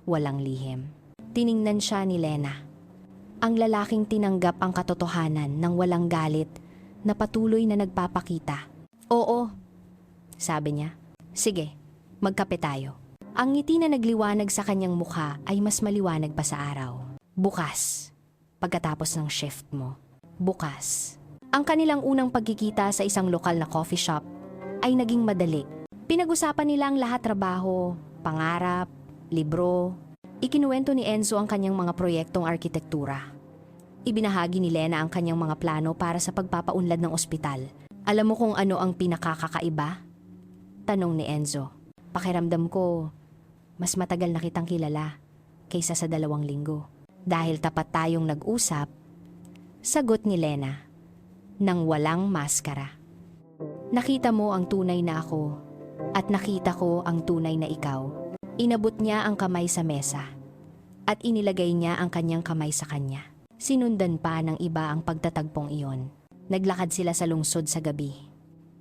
walang lihim. Tiningnan siya ni Lena. Ang lalaking tinanggap ang katotohanan ng walang galit na patuloy na nagpapakita. Oo, sabi niya. Sige, magkape tayo. Ang ngiti na nagliwanag sa kanyang mukha ay mas maliwanag pa sa araw. Bukas, pagkatapos ng shift mo. Bukas. Ang kanilang unang pagkikita sa isang lokal na coffee shop ay naging madali. Pinag-usapan nila ang lahat trabaho, pangarap, libro. Ikinuwento ni Enzo ang kanyang mga proyektong arkitektura. Ibinahagi ni Lena ang kanyang mga plano para sa pagpapaunlad ng ospital. Alam mo kung ano ang pinakakakaiba? Tanong ni Enzo. Pakiramdam ko, mas matagal na kitang kilala kaysa sa 2 linggo. Dahil tapat tayong nag-usap, sagot ni Lena, nang walang maskara. Nakita mo ang tunay na ako at nakita ko ang tunay na ikaw. Inabot niya ang kamay sa mesa at inilagay niya ang kanyang kamay sa kanya. Sinundan pa ng iba ang pagtatagpong iyon. Naglakad sila sa lungsod sa gabi,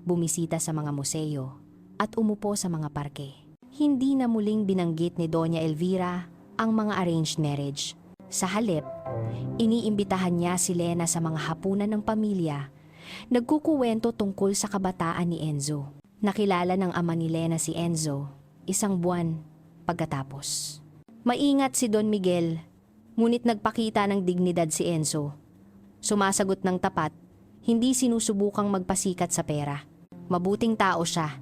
bumisita sa mga museo at umupo sa mga parke. Hindi na muling binanggit ni Doña Elvira ang mga arranged marriage. Sa halip, iniimbitahan niya si Lena sa mga hapunan ng pamilya, nagkukuwento tungkol sa kabataan ni Enzo. Nakilala ng ama ni Lena si Enzo 1 buwan pagkatapos. Maingat si Don Miguel, ngunit nagpakita ng dignidad si Enzo. Sumasagot ng tapat, hindi sinusubukang magpasikat sa pera. Mabuting tao siya,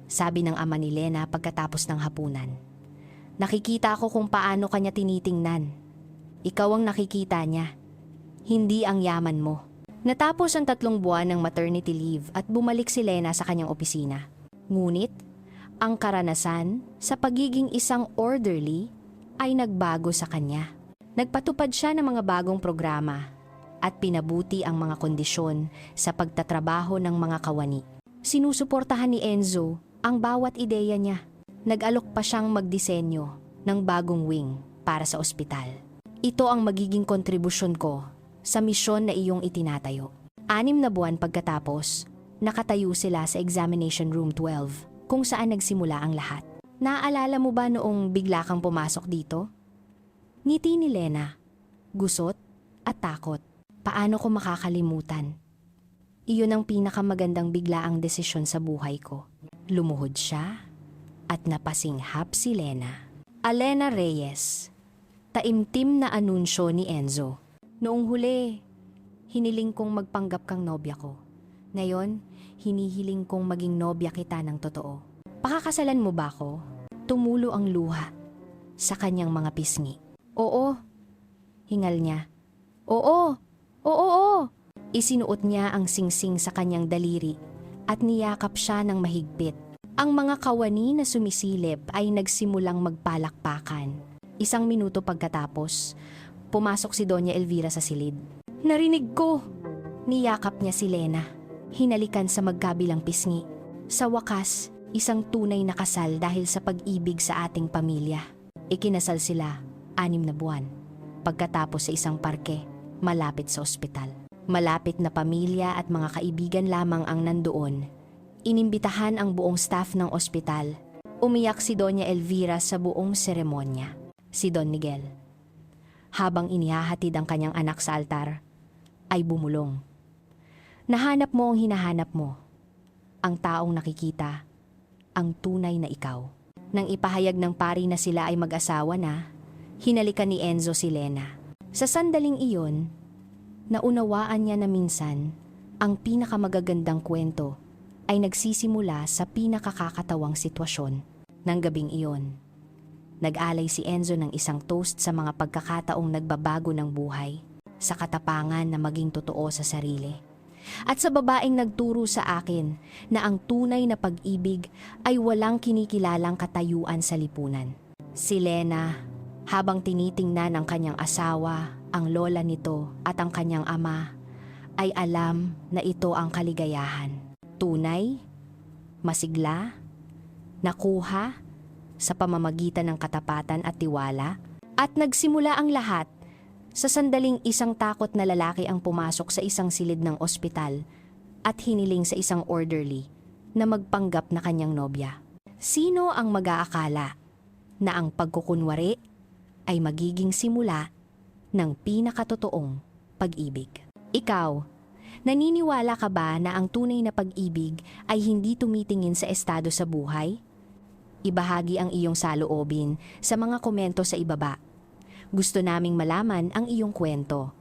sabi ng ama ni Lena pagkatapos ng hapunan. Nakikita ko kung paano kanya tinitingnan. Ikaw ang nakikita niya, hindi ang yaman mo. Natapos ang 3 buwan ng maternity leave at bumalik si Lena sa kanyang opisina. Ngunit, ang karanasan sa pagiging isang orderly ay nagbago sa kanya. Nagpatupad siya ng mga bagong programa at pinabuti ang mga kondisyon sa pagtatrabaho ng mga kawani. Sinusuportahan ni Enzo ang bawat ideya niya. Nag-alok pa siyang magdisenyo ng bagong wing para sa ospital. Ito ang magiging kontribusyon ko sa misyon na iyong itinatayo. 6 na buwan pagkatapos, nakatayo sila sa Examination Room 12 kung saan nagsimula ang lahat. Naaalala mo ba noong bigla kang pumasok dito? Ngiti ni Lena, gusot at takot. Paano ko makakalimutan? Iyon ang pinakamagandang biglaang desisyon sa buhay ko. Lumuhod siya at napasinghap si Lena. Alena Reyes, taimtim na anunsyo ni Enzo. Noong huli, hiniling kong magpanggap kang nobya ko. Ngayon, hinihiling kong maging nobya kita ng totoo. Pakakasalan mo ba ako? Tumulo ang luha sa kanyang mga pisngi. Oo, hingal niya. Oo, oo. Isinuot niya ang singsing sa kanyang daliri at niyakap siya ng mahigpit. Ang mga kawani na sumisilip ay nagsimulang magpalakpakan. 1 minuto pagkatapos, pumasok si Doña Elvira sa silid. Narinig ko! Niyakap niya si Lena. Hinalikan sa magkabilang pisngi. Sa wakas, isang tunay na kasal dahil sa pag-ibig sa ating pamilya. Ikinasal sila 6 na buwan. Pagkatapos sa isang parke, malapit sa ospital. Malapit na pamilya at mga kaibigan lamang ang nandoon. Inimbitahan ang buong staff ng ospital. Umiyak si Doña Elvira sa buong seremonya. Si Don Miguel, habang inihahatid ang kanyang anak sa altar, ay bumulong. Nahanap mo ang hinahanap mo. Ang taong nakikita, ang tunay na ikaw. Nang ipahayag ng pari na sila ay mag-asawa na, hinalikan ni Enzo si Lena. Sa sandaling iyon, naunawaan niya na minsan, ang pinakamagagandang kwento ay nagsisimula sa pinakakakatawang sitwasyon. Nang gabing iyon, nag-alay si Enzo ng isang toast sa mga pagkakataong nagbabago ng buhay, sa katapangan na maging totoo sa sarili. At sa babaeng nagturo sa akin na ang tunay na pag-ibig ay walang kinikilalang katayuan sa lipunan. Si Lena, habang tinitingnan ng kanyang asawa, ang lola nito at ang kanyang ama, ay alam na ito ang kaligayahan. Tunay, masigla, nakuha sa pamamagitan ng katapatan at tiwala, at nagsimula ang lahat sa sandaling isang takot na lalaki ang pumasok sa isang silid ng ospital at hiniling sa isang orderly na magpanggap na kanyang nobya. Sino ang mag-aakala na ang pagkukunwari ay magiging simula ng pinakatotoong pag-ibig? Ikaw, naniniwala ka ba na ang tunay na pag-ibig ay hindi tumitingin sa estado sa buhay? Ibahagi ang iyong saloobin sa mga komento sa ibaba. Gusto naming malaman ang iyong kwento.